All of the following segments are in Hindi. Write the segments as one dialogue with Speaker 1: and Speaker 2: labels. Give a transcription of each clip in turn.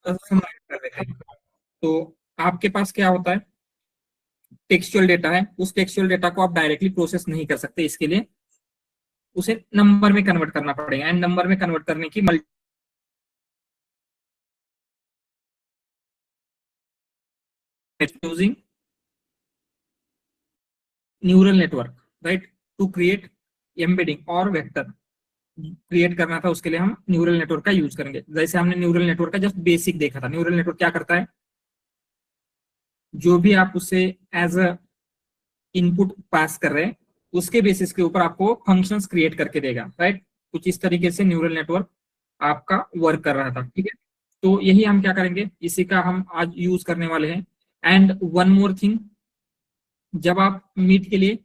Speaker 1: समराइज कर देते हैं। तो आपके पास क्या होता है, टेक्सचुअल डेटा है, उस टेक्सचुअल डेटा को आप डायरेक्टली प्रोसेस नहीं कर सकते, इसके लिए उसे नंबर में कन्वर्ट करना पड़ेगा। एंड नंबर में कन्वर्ट करने की using neural network, right, to create embedding और वेक्टर क्रिएट करना था, उसके लिए हम न्यूरल नेटवर्क का यूज करेंगे। जैसे हमने न्यूरल नेटवर्क का जस्ट बेसिक देखा था, न्यूरल नेटवर्क क्या करता है, जो भी आप उसे एज अ इनपुट पास कर रहे हैं उसके बेसिस के ऊपर आपको फंक्शंस क्रिएट करके देगा, राइट। कुछ इस तरीके से न्यूरल नेटवर्क आपका वर्क कर रहा था, ठीक है। तो यही हम क्या करेंगे, इसी का हम आज यूज करने वाले हैं। एंड वन मोर थिंग, जब आप मीट के लिए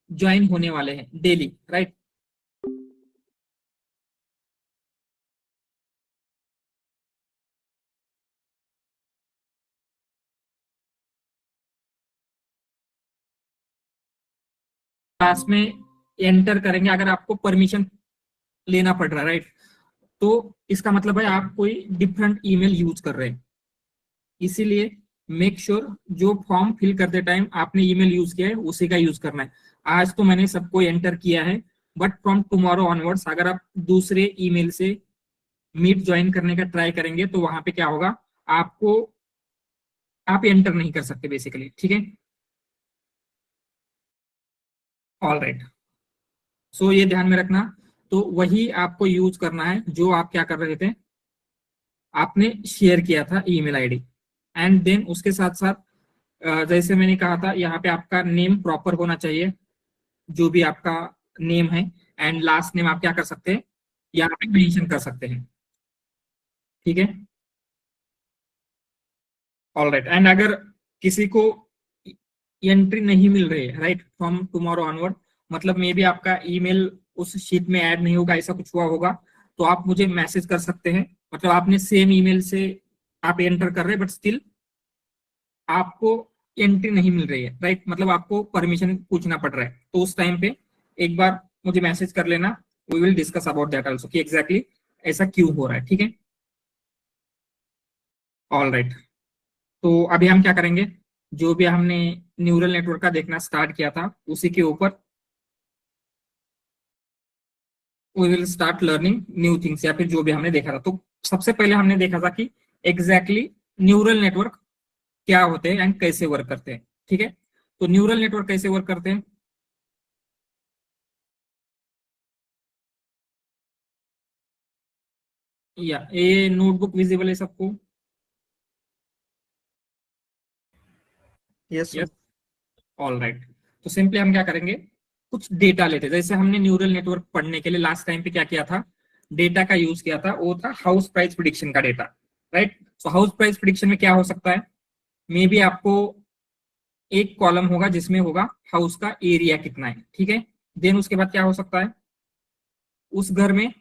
Speaker 1: ज्वाइन होने वाले हैं डेली, राइट, क्लास में एंटर करेंगे, अगर आपको परमिशन लेना पड़ रहा है, राइट, तो इसका मतलब है आप कोई डिफरेंट ईमेल यूज कर रहे हैं। इसीलिए मेक श्योर जो फॉर्म फिल करते टाइम आपने ईमेल यूज किया है उसी का यूज करना है। आज तो मैंने सबको एंटर किया है, बट फ्रॉम टुमारो ऑनवर्ड्स अगर आप दूसरे ईमेल से मीट ज्वाइन करने का ट्राई करेंगे तो वहां पे क्या होगा, आपको आप एंटर नहीं कर सकते बेसिकली, ठीक है। ऑल राइट, सो ये ध्यान में रखना। तो वही आपको यूज करना है जो आप क्या कर रहे थे, आपने शेयर किया था ईमेल आईडी। एंड देन उसके साथ साथ जैसे मैंने कहा था, यहाँ पे आपका नेम प्रॉपर होना चाहिए, जो भी आपका नेम है। एंड लास्ट नेम आप क्या कर सकते हैं, यहाँ पे मेंशन कर सकते हैं, ठीक है। ऑल राइट, एंड अगर किसी को एंट्री नहीं मिल रही है, राइट, फ्रॉम टुमारो ऑनवर्ड, मतलब मे बी आपका ईमेल उस शीट में ऐड नहीं होगा, ऐसा कुछ हुआ होगा, तो आप मुझे मैसेज कर सकते हैं। मतलब आपने सेम ईमेल से आप एंटर कर रहे हैं बट स्टिल आपको एंट्री नहीं मिल रही है, राइट, मतलब आपको परमिशन पूछना पड़ रहा है, तो उस टाइम पे एक बार मुझे मैसेज कर लेना। We will discuss about that also कि एग्जैक्टली ऐसा क्यों हो रहा है, ठीक है। ऑल राइट, तो अभी हम क्या करेंगे, जो भी हमने न्यूरल नेटवर्क का देखना स्टार्ट किया था उसी के ऊपर we will start learning new things, या फिर जो भी हमने देखा था। तो सबसे पहले हमने देखा था कि एग्जैक्टली न्यूरल नेटवर्क क्या होते हैं एंड कैसे वर्क करते हैं, ठीक है। तो न्यूरल नेटवर्क कैसे वर्क करते हैं, या ये नोटबुक विजिबल है सबको?
Speaker 2: Yes sir.
Speaker 1: Yes, all right. तो सिंपली हम क्या करेंगे, कुछ डेटा लेते हैं। जैसे हमने न्यूरल नेटवर्क पढ़ने के लिए लास्ट टाइम पे क्या किया था, डेटा का यूज किया था, वो था हाउस प्राइस प्रिडिक्शन का डेटा, राइट। तो हाउस प्राइस प्रिडिक्शन में क्या हो सकता है, मे बी आपको एक कॉलम होगा जिसमें होगा हाउस का एरिया कितना है, ठीक है। देन उसके बाद क्या हो सकता है, उस घर में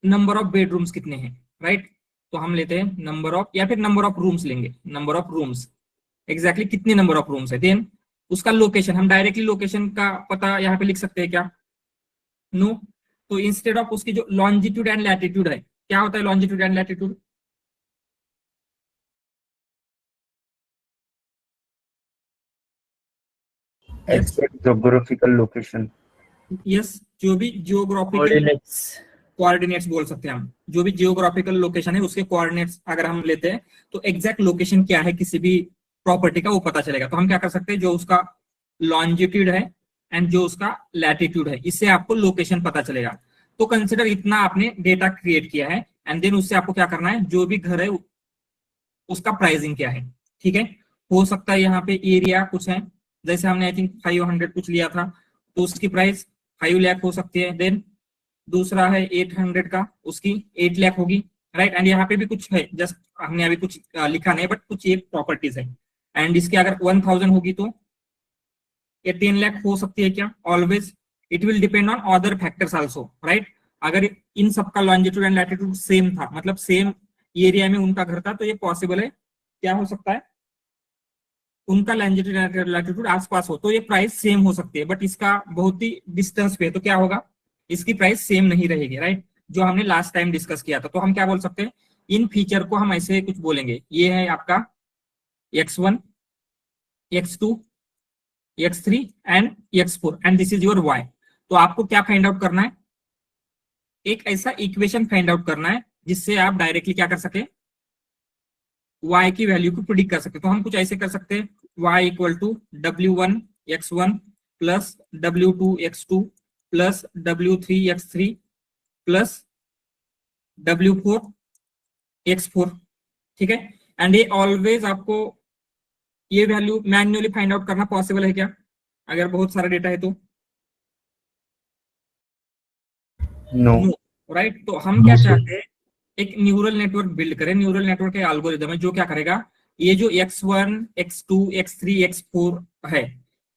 Speaker 1: नंबर ऑफ बेडरूम्स कितने हैं, राइट। तो हम लेते हैं नंबर ऑफ, या फिर नंबर ऑफ रूम्स लेंगे, नंबर ऑफ रूम्स, एग्जैक्टली कितने नंबर ऑफ रूम्स है। देन उसका लोकेशन, हम डायरेक्टली लोकेशन का पता यहाँ पे लिख सकते हैं क्या, नो। तो इंस्टेड ऑफ उसकी जो लॉन्जिट्यूड एंड लैटिट्यूड है, क्या होता है longitude and latitude, yes,
Speaker 3: exact geographical location,
Speaker 1: yes, जो भी जियोग्राफिकल
Speaker 2: कोऑर्डिनेट्स।
Speaker 1: कोऑर्डिनेट्स बोल सकते हैं हम, जो भी जियोग्राफिकल लोकेशन है उसके कोऑर्डिनेट्स अगर हम लेते हैं तो एग्जैक्ट लोकेशन क्या है किसी भी प्रॉपर्टी का वो पता चलेगा। तो हम क्या कर सकते हैं, जो उसका लॉन्जिट्यूड है एंड जो उसका लैटिट्यूड है, इससे आपको लोकेशन पता चलेगा। तो कंसिडर इतना आपने डेटा क्रिएट किया है, एंड देन उससे आपको क्या करना है, जो भी घर है उसका प्राइसिंग क्या है, ठीक है। हो सकता है यहाँ पे एरिया कुछ है, जैसे हमने आई थिंक 500 कुछ लिया था, तो उसकी प्राइस 5 लाख हो सकती है। देन दूसरा है 800 का, उसकी 8 लाख होगी, राइट। एंड यहाँ पे भी कुछ है, जस्ट हमने अभी कुछ लिखा नहीं, बट कुछ ये प्रॉपर्टीज है। एंड इसकी अगर 1000 होगी तो ये 10 लाख हो सकती है क्या, always it will depend on other factors also, right. अगर इन सबका लॉन्जिट्यूड एंड लैटिट्यूड सेम था, मतलब सेम एरिया में उनका घर था, तो ये पॉसिबल है, क्या हो सकता है, उनका लॉन्जिट्यूड लैटिट्यूड आसपास हो तो ये प्राइस सेम हो सकती है। बट इसका बहुत ही डिस्टेंस पे है, तो क्या होगा, इसकी प्राइस सेम नहीं रहेगी, राइट, जो हमने लास्ट टाइम डिस्कस किया था। तो हम क्या बोल सकते हैं, इन फीचर को हम ऐसे कुछ बोलेंगे, ये है आपका x1, x2, x3 and x4 and this is your y। तो आपको क्या फाइंड आउट करना है, एक ऐसा इक्वेशन फाइंड आउट करना है जिससे आप डायरेक्टली क्या कर सके, y की वैल्यू को प्रिडिक्ट कर सकते। तो हम कुछ ऐसे कर सकते हैं, y equal to w1 x1 plus w2 x2 plus w3 x3 plus w4 x4, ठीक है। एंड ये ऑलवेज आपको ये वैल्यू मैन्युअली फाइंड आउट करना पॉसिबल है क्या, अगर बहुत सारा डेटा है तो?
Speaker 3: नो।
Speaker 1: राइट। तो हम क्या चाहते हैं, एक न्यूरल नेटवर्क बिल्ड करें। न्यूरल नेटवर्क का एल्गोरिदम है जो क्या करेगा, ये जो x1 x2 x3 x4 है,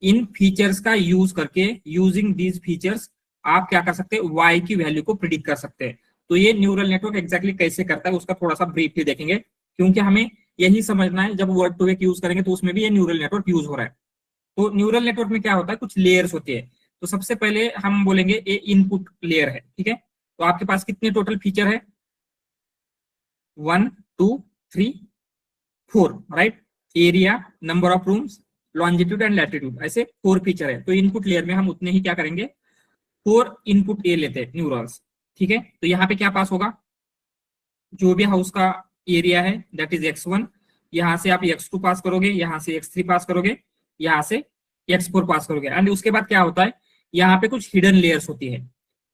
Speaker 1: इन फीचर्स का यूज करके, यूजिंग दीज फीचर्स आप क्या कर सकते हैं, y की वैल्यू को प्रिडिक्ट कर सकते हैं। तो ये न्यूरल नेटवर्क एग्जैक्टली कैसे करता है उसका थोड़ा सा ब्रीफली देखेंगे, क्योंकि हमें यही समझना है जब वर्ड टू वेक यूज करेंगे तो उसमें भी ये न्यूरल नेटवर्क यूज हो रहा है। तो न्यूरल नेटवर्क में क्या होता है, कुछ लेयर्स होती है। तो सबसे पहले हम बोलेंगे ये इनपुट लेयर है, ठीक है। तो आपके पास कितने टोटल फीचर है, 1 2 3 4, right. Area, number of rooms, longitude and latitude, ऐसे 4 फीचर है। तो इनपुट लेयर में हम उतने ही क्या करेंगे, 4 इनपुट ए लेते हैं न्यूरल्स, ठीक है। तो यहाँ पे क्या पास होगा, जो भी हाउस का एरिया है दैट इज x1, यहां से आप x2 पास करोगे, यहां से x3 पास करोगे, यहां से x4 पास करोगे। एंड उसके बाद क्या होता है, यहाँ पे कुछ हिडन लेयर्स होती है।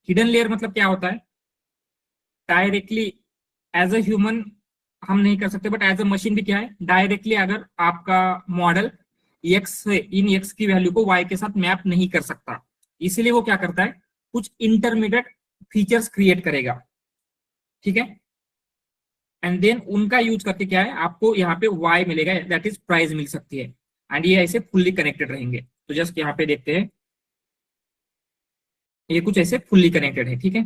Speaker 1: हिडन लेयर मतलब क्या होता है, डायरेक्टली एज अ ह्यूमन हम नहीं कर सकते, बट एज अ मशीन भी क्या है, डायरेक्टली अगर आपका मॉडल x से इन x की वैल्यू को y के साथ मैप नहीं कर सकता, इसीलिए वो क्या करता है, कुछ इंटरमीडिएट फीचर्स क्रिएट करेगा, ठीक है। एंड देन उनका यूज करके क्या है, आपको यहाँ पे y मिलेगा, दैट इज प्राइस मिल सकती है। एंड ये ऐसे फुल्ली कनेक्टेड रहेंगे। तो जस्ट यहाँ पे देखते हैं, ये कुछ ऐसे फुल्ली कनेक्टेड है, ठीक है।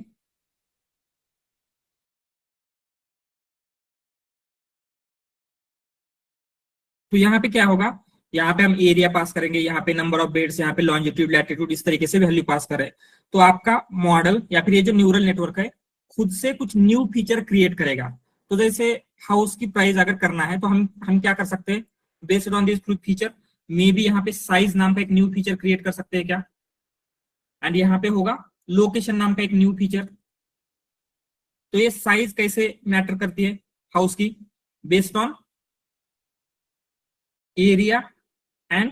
Speaker 1: तो यहाँ पे क्या होगा, यहाँ पे हम एरिया पास करेंगे, यहाँ पे नंबर ऑफ बेड्स, यहाँ पे लॉन्जिट्यूड लैटिट्यूड, इस तरीके से वैल्यू पास करें। तो आपका मॉडल या फिर ये जो न्यूरल नेटवर्क है खुद से कुछ न्यू फीचर क्रिएट करेगा। तो जैसे हाउस की प्राइस अगर करना है तो हम क्या कर सकते हैं, based on this feature may be यहाँ पे साइज नाम का एक न्यू फीचर क्रिएट कर सकते हैं क्या। एंड यहाँ पे होगा लोकेशन नाम का एक न्यू फीचर। तो ये साइज कैसे मैटर करती है हाउस की, based on area and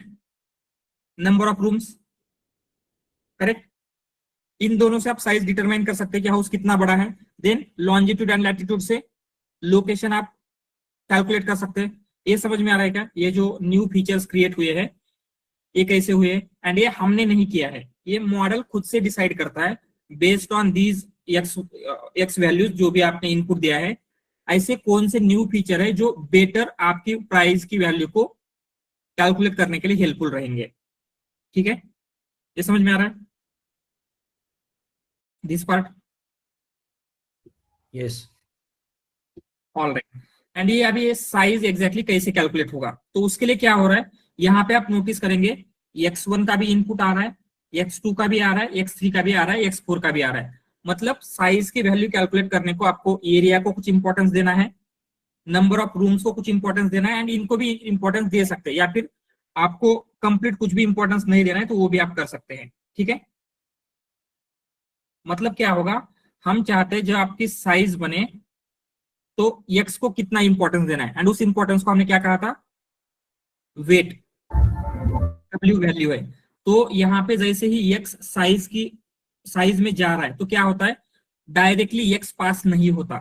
Speaker 1: number of rooms, correct. इन दोनों से आप साइज डिटरमाइन कर सकते हैं कि हाउस कितना बड़ा है। देन लॉन्जिट्यूड एंड लैटिट्यूड से लोकेशन आप कैलकुलेट कर सकते हैं। ये समझ में आ रहा है क्या, ये जो न्यू फीचर्स क्रिएट हुए हैं ये कैसे हुए, एंड ये हमने नहीं किया है, ये मॉडल खुद से डिसाइड करता है based on these x values जो भी आपने इनपुट दिया है, ऐसे कौन से न्यू फीचर है जो बेटर आपकी प्राइस की वैल्यू को कैलकुलेट करने के लिए हेल्पफुल रहेंगे, ठीक है। ये समझ में आ रहा है this part?
Speaker 3: Yes.
Speaker 1: Alright. And ये अभी ये साइज एग्जैक्टली कैसे कैलकुलेट होगा, तो उसके लिए क्या हो रहा है, यहाँ पे आप नोटिस करेंगे x1 का भी इनपुट आ रहा है, x2 का भी आ रहा है, x3 का भी आ रहा है, x4 का भी आ रहा है। मतलब साइज की वैल्यू कैलकुलेट करने को आपको एरिया को कुछ इंपॉर्टेंस देना है, नंबर ऑफ रूम्स को कुछ इंपॉर्टेंस देना है, एंड इनको भी इंपॉर्टेंस दे सकते हैं, या फिर आपको कंप्लीट कुछ भी इंपॉर्टेंस नहीं देना है तो वो भी आप कर सकते हैं, ठीक है। मतलब क्या होगा, हम चाहते हैं जब आपकी साइज बने तो x को कितना इंपॉर्टेंस देना है, एंड उस इंपॉर्टेंस को हमने क्या कहा था, वेट, w वैल्यू है। तो यहाँ पे जैसे ही x साइज में जा रहा है तो क्या होता है, डायरेक्टली x पास नहीं होता,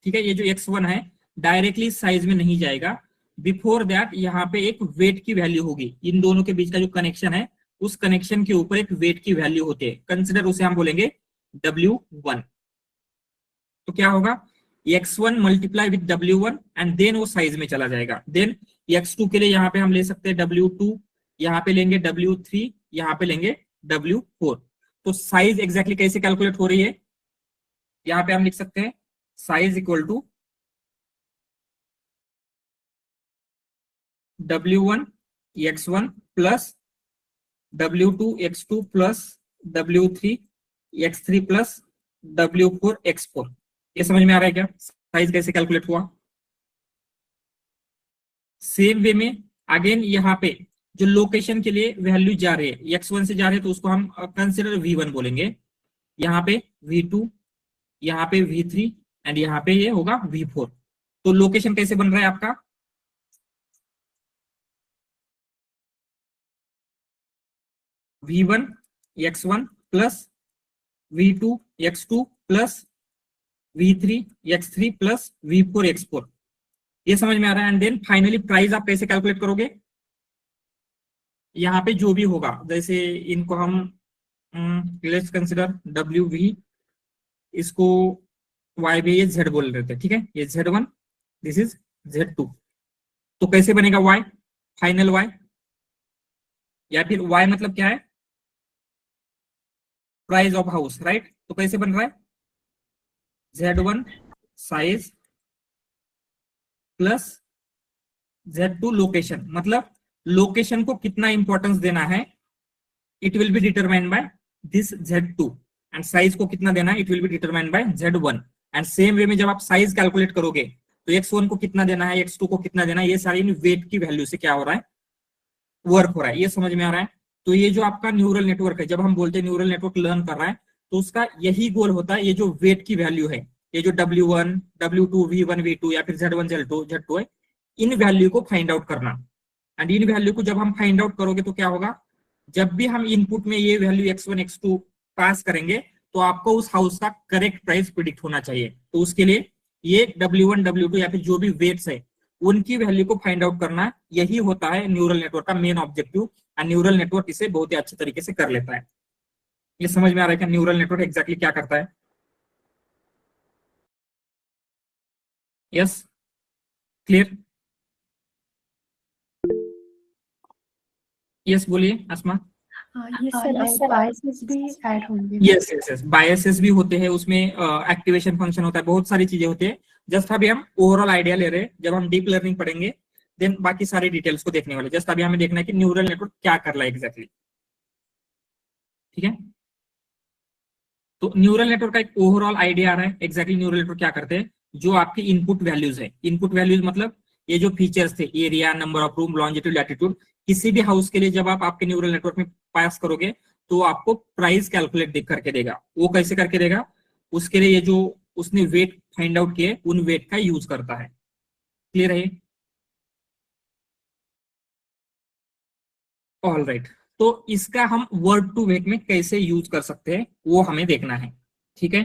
Speaker 1: ठीक है। ये जो x1 है डायरेक्टली साइज में नहीं जाएगा, बिफोर दैट यहाँ पे एक वेट की वैल्यू होगी। इन दोनों के बीच का जो कनेक्शन है उस कनेक्शन के ऊपर एक वेट की वैल्यू होती है, कंसिडर उसे हम बोलेंगे w1। तो क्या होगा, x1 multiply with w1 and then वो साइज में चला जाएगा। देन x2 के लिए यहाँ पे हम ले सकते हैं w2, यहाँ पे लेंगे w3, यहाँ पे लेंगे w4। तो साइज एग्जैक्टली कैसे कैलकुलेट हो रही है, यहाँ पे हम लिख सकते हैं size equal to w1 x1 plus w2 x2 plus w3 x3 plus w4 x4। ये समझ में आ रहा है क्या? साइज कैसे कैलकुलेट हुआ? सेम वे में अगेन यहाँ पे जो लोकेशन के लिए वैल्यू जा रही है, x1 से जा रहे हैं तो उसको हम कंसिडर v1 बोलेंगे, यहाँ पे v2, यहाँ पे v3 एंड यहाँ पे ये होगा v4। तो लोकेशन कैसे बन रहा है आपका? v1 x1 plus v2 x2 plus v3 x3 plus v4 x4। ये समझ में आ रहा है? एंड देन फाइनली प्राइस आप कैसे कैलकुलेट करोगे? यहाँ पे जो भी होगा, जैसे इनको हम लेट्स कंसिडर WV, इसको y भी ये z बोल रहे थे, ठीक है, ये z1, दिस इज z2। तो कैसे बनेगा y, फाइनल y, या फिर y मतलब क्या है? Price of house, right? तो कैसे बन रहा है? z1 size plus z2 location, मतलब लोकेशन को कितना इंपॉर्टेंस देना है, it will be determined by this z2, and size को कितना देना है, it will be determined by z1। And same way में जब आप साइज कैलकुलेट करोगे तो x1 को कितना देना है, x2 को कितना देना है, ये सारी वेट की वैल्यू से क्या हो रहा है, वर्क हो रहा है। ये समझ में आ रहा है? तो ये जो आपका न्यूरल नेटवर्क है, जब हम बोलते हैं न्यूरल नेटवर्क लर्न कर रहा है, तो उसका यही गोल होता है, ये जो वेट की वैल्यू है, ये जो W1 W2 V1 V2 या फिर Z1 Z2 है, इन वैल्यू को फाइंड आउट करना। एंड इन वैल्यू को जब हम फाइंड आउट करोगे तो क्या होगा, जब भी हम इनपुट में ये वैल्यू x1 x2 पास करेंगे तो आपको उस हाउस का करेक्ट प्राइस प्रिडिक्ट होना चाहिए। तो उसके लिए ये W1 W2 या फिर जो भी वेट्स है उनकी वैल्यू को फाइंड आउट करना, यही होता है न्यूरल नेटवर्क का main objective. And neural network इसे बहुत ही अच्छे तरीके से कर लेता है। ये समझ में आ रहा है कि न्यूरल नेटवर्क एग्जैक्टली क्या करता है? Yes, clear? यस बोलिए आसमा।
Speaker 2: ये सर बायसेस भी ऐड होंगे।
Speaker 1: यस यस यस, बायसेस भी होते हैं उसमें, एक्टिवेशन फंक्शन होता है, बहुत सारी चीजें होती है। जस्ट अभी हम ओवरऑल आइडिया ले रहे हैं, जब हम डीप लर्निंग पढ़ेंगे देन बाकी सारी डिटेल्स को देखने वाले। जस्ट अभी हमें देखना है कि न्यूरल नेटवर्क क्या कर रहा है एग्जैक्टली, ठीक है? तो न्यूरल नेटवर्क का एक ओवरऑल आइडिया आ रहा है, एग्जैक्टली न्यूरल नेटवर्क क्या करते हैं। जो आपकी इनपुट वैल्यूज है, इनपुट वैल्यूज मतलब ये जो फीचर्स थे, area, number of room, longitude, latitude, किसी भी हाउस के लिए जब आप आपके न्यूरल नेटवर्क में पास करोगे तो आपको प्राइस कैलकुलेट देख करके देगा। वो कैसे करके देगा? उसके लिए ये जो उसने वेट फाइंड आउट किए उन वेट का यूज करता है। क्लियर है? All right. तो इसका हम वर्ड टू वेक में कैसे यूज कर सकते हैं वो हमें देखना है, ठीक है?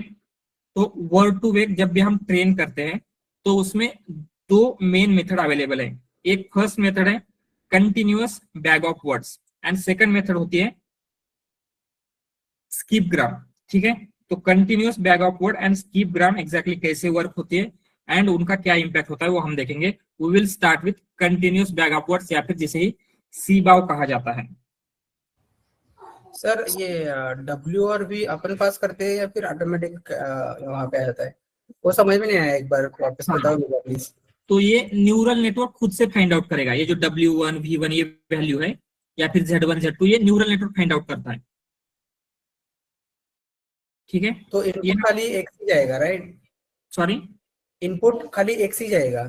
Speaker 1: तो वर्ड टू वेक जब भी हम ट्रेन करते हैं तो उसमें दो मेन मेथड अवेलेबल है। एक फर्स्ट मेथड है continuous bag of words and second method होती है स्किप ग्राम, ठीक है? तो continuous bag of word and skip gram exactly कैसे वर्क होती है एंड उनका क्या इंपैक्ट होता है वो हम देखेंगे। We will start with continuous bag of words, या फिर जिसे ही सीबाव कहा जाता है।
Speaker 4: सर ये W और V अपन पास करते हैं या फिर ऑटोमेटिक वहां पे आ जाता है? वो समझ में नहीं आया, एक बार वापस बताओ प्लीज।
Speaker 1: तो ये न्यूरल नेटवर्क खुद से फाइंड आउट करेगा, ये जो W1 V1 ये वैल्यू है, या फिर Z1 Z2, ये न्यूरल नेटवर्क फाइंड आउट करता है, ठीक है?
Speaker 4: तो इनपुट खाली एक ही जाएगा, राइट?
Speaker 1: सॉरी,
Speaker 4: इनपुट खाली एक ही जाएगा।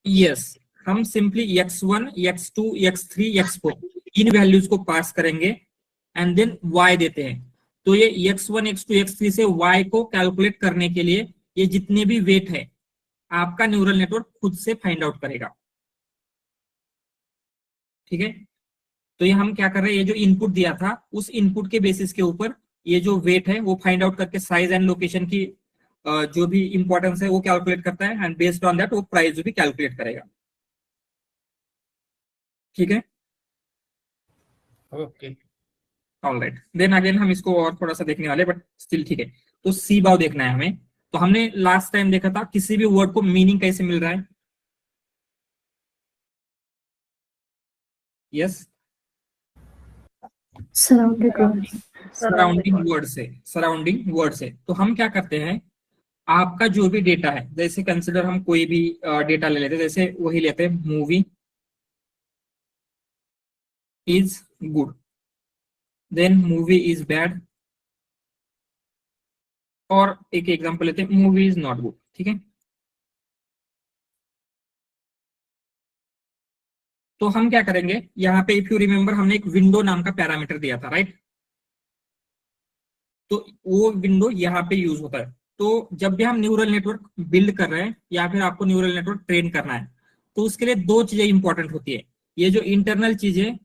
Speaker 1: यस, हम simply x1 x2 x3 x4 इन वैल्यूज को पास करेंगे एंड देन y देते हैं। तो ये x1 x2 x3 से y को कैलकुलेट करने के लिए ये जितने भी वेट है आपका न्यूरल नेटवर्क खुद से फाइंड आउट करेगा, ठीक है? तो ये हम क्या कर रहे हैं, ये जो इनपुट दिया था उस इनपुट के बेसिस के ऊपर ये जो वेट है वो फाइंड आउट करके साइज एंड लोकेशन की जो भी इंपॉर्टेंस है वो कैलकुलेट करता है एंड बेस्ड ऑन दैट वो प्राइस भी कैलकुलेट करेगा, ठीक है?
Speaker 4: Okay,
Speaker 1: alright. देन अगेन हम इसको और थोड़ा सा देखने वाले, बट स्टिल ठीक है। तो सी बाव देखना है हमें। तो हमने लास्ट टाइम देखा था किसी भी वर्ड को मीनिंग कैसे मिल रहा है। यस, सराउंडिंग वर्ड से, सराउंडिंग वर्ड से। तो हम क्या करते हैं, आपका जो भी डेटा है, जैसे कंसिडर हम कोई भी डेटा ले लेते हैं, जैसे वही लेते हैं movie is good, then movie is bad, और एक एग्जांपल लेते हैं मूवी इज नॉट गुड, ठीक है? तो हम क्या करेंगे, यहाँ पे इफ यू रिमेम्बर हमने एक विंडो नाम का पैरामीटर दिया था, राइट। तो वो विंडो यहाँ पे यूज होता है। तो जब भी हम न्यूरल नेटवर्क बिल्ड कर रहे हैं या फिर आपको न्यूरल नेटवर्क ट्रेन करना है, तो उसके लिए दो चीजें इंपॉर्टेंट होती है। ये जो इंटरनल चीजें,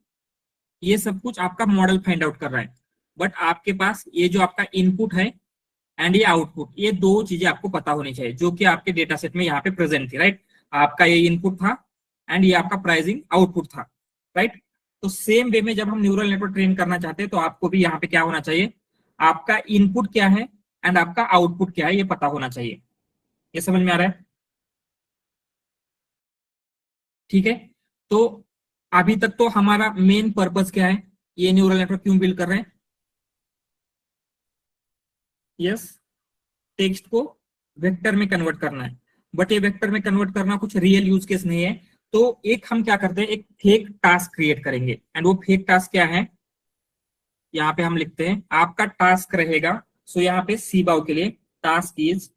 Speaker 1: ये सब कुछ आपका मॉडल फाइंड आउट कर रहा है, बट आपके पास ये जो आपका इनपुट है एंड ये आउटपुट, ये दो चीजें आपको पता होनी चाहिए, जो कि आपके डेटा सेट में यहाँ पे प्रेजेंट थी, राइट। आपका ये इनपुट था एंड ये आपका प्राइसिंग आउटपुट था, राइट। तो सेम वे में जब हम न्यूरल नेटवर्क ट्रेन करना चाहते हैं, तो आपको भी यहाँ पे क्या होना चाहिए, आपका इनपुट क्या है एंड आपका आउटपुट क्या है, ये पता होना चाहिए। ये समझ में आ रहा है? ठीक है। तो अभी तक तो हमारा मेन पर्पस क्या है, ये न्यूरल नेटवर्क क्यों बिल्ड कर रहे हैं? यस, टेक्स्ट को वेक्टर में कन्वर्ट करना है। बट ये वेक्टर में कन्वर्ट करना कुछ रियल यूज केस नहीं है। तो एक हम क्या करते हैं, एक फेक टास्क क्रिएट करेंगे, एंड वो फेक टास्क क्या है, यहाँ पे हम लिखते हैं आपका टास्क रहेगा। सो यहाँ पे सीबाओ के लिए टास्क इज,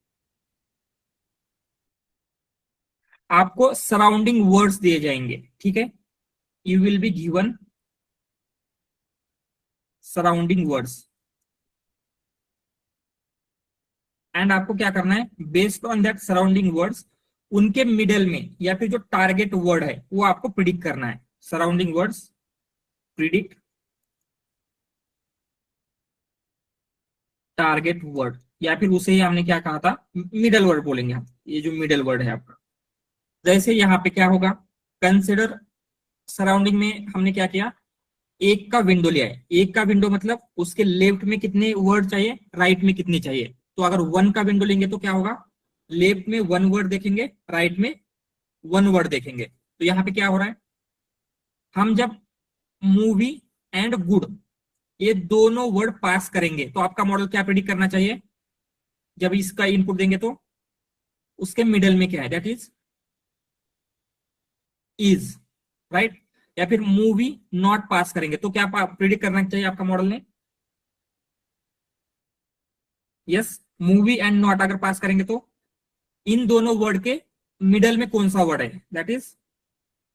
Speaker 1: आपको सराउंडिंग वर्ड्स दिए जाएंगे, ठीक है। You will be given surrounding words, and आपको क्या करना है, based on that surrounding words, उनके मिडल में या फिर जो टारगेट वर्ड है वो आपको प्रिडिक्ट करना है। Surrounding words predict target word, या फिर उसे ही हमने क्या कहा था, मिडल वर्ड बोलेंगे हम। ये जो मिडल वर्ड है आपका, जैसे यहाँ पे क्या होगा, कंसिडर सराउंडिंग में हमने क्या किया, एक का विंडो लिया है। एक का विंडो मतलब उसके लेफ्ट में कितने वर्ड चाहिए, राइट में कितने चाहिए। तो अगर वन का विंडो लेंगे तो क्या होगा, लेफ्ट में वन वर्ड देखेंगे, राइट में वन वर्ड देखेंगे। तो यहाँ पे क्या हो रहा है, हम जब मूवी एंड गुड ये दोनों वर्ड पास करेंगे, तो आपका मॉडल क्या प्रेडिक्ट करना चाहिए, जब इसका इनपुट देंगे तो उसके मिडल में क्या है, दैट इज राइट। या फिर मूवी नॉट पास करेंगे तो क्या प्रेडिक्ट करना चाहिए आपका मॉडल ने, यस, मूवी एंड नॉट अगर पास करेंगे तो इन दोनों वर्ड के मिडल में कौन सा वर्ड है, दैट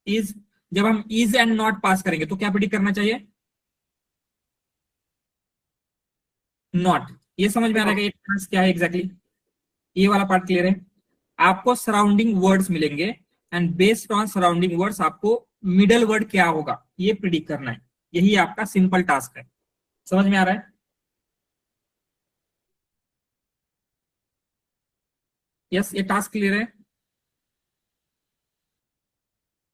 Speaker 1: इज। जब हम इज एंड नॉट पास करेंगे तो क्या प्रेडिक्ट करना चाहिए, नॉट। ये समझ में आ रहा है कि ये क्या है एग्जैक्टली ये वाला पार्ट क्लियर है? आपको सराउंडिंग वर्ड्स मिलेंगे and based on surrounding words आपको मिडल वर्ड क्या होगा ये प्रिडिक्ट करना है। यही आपका सिंपल टास्क है। समझ में आ रहा है? यस, ये टास्क क्लियर है?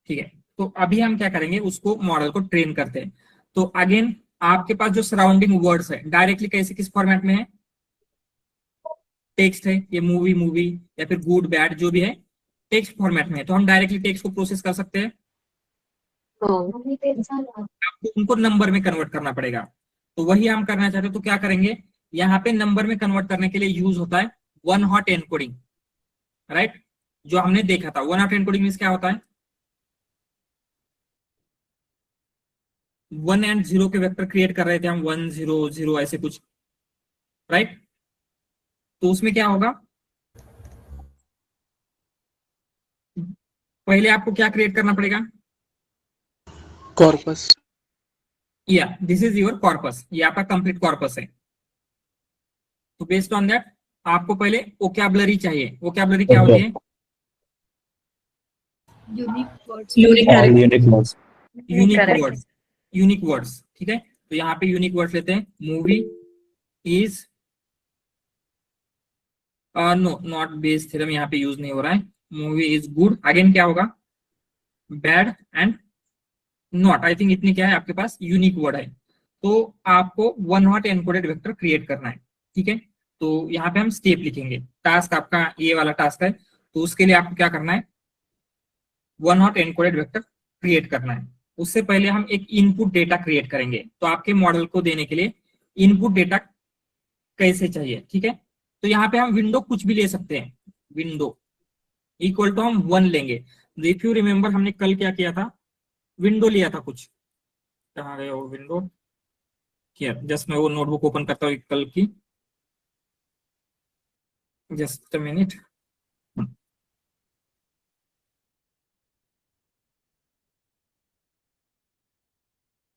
Speaker 1: ठीक है। तो अभी हम क्या करेंगे, उसको मॉडल को ट्रेन करते हैं। तो अगेन आपके पास जो सराउंडिंग वर्ड्स है डायरेक्टली कैसे किस फॉर्मेट में है, टेक्स्ट है, ये मूवी मूवी या फिर गुड बैड जो भी है टेक्स्ट फॉर्मेट में है, तो हम डायरेक्टली टेक्स्ट को प्रोसेस कर सकते हैं। आपको उनको नंबर में कन्वर्ट करना पड़ेगा। तो वही हम करना चाहते हैं, तो क्या करेंगे, यहाँ पे नंबर में कन्वर्ट करने के लिए यूज होता है वन हॉट एनकोडिंग, राइट। जो हमने देखा था वन हॉट एनकोडिंग मींस क्या होता है, 1 और 0 के वेक्टर क्रिएट कर रहे थे हम, 1 0 0 ऐसे कुछ, राइट। तो उसमें क्या होगा, पहले आपको क्या क्रिएट करना पड़ेगा,
Speaker 5: कॉर्पस।
Speaker 1: या दिस इज योर कॉर्पस, ये आपका कंप्लीट कॉर्पस है। तो बेस्ड ऑन दैट आपको पहले वोकैबुलरी चाहिए। वोकैबुलरी क्या होती है,
Speaker 3: All unique words.
Speaker 1: Unique words. Unique words, ठीक है। तो यहाँ पे यूनिक वर्ड्स लेते हैं, movie is, no not Bayes theorem यहाँ पे यूज नहीं हो रहा है। मूवी इज गुड, अगेन क्या होगा, bad and not. I think इतनी क्या है आपके पास यूनिक वर्ड है। तो आपको one hot encoded vector create करना है, ठीक है। तो यहाँ पे हम स्टेप लिखेंगे, टास्क आपका ये वाला टास्क है। तो उसके लिए आपको क्या करना है, one hot encoded vector create करना है। उससे पहले हम एक इनपुट डेटा क्रिएट करेंगे। तो आपके मॉडल को देने के लिए इनपुट डेटा कैसे चाहिए, ठीक है। तो यहाँ पे हम विंडो कुछ भी ले सकते हैं, विंडो इक्वल टू हम 1 लेंगे। इफ यू रिमेम्बर हमने कल क्या किया था, विंडो लिया था कुछ, कहाँ गया वो विंडो, किया जस्ट मैं वो नोटबुक ओपन करता हूँ कल की, जस्ट अ मिनट।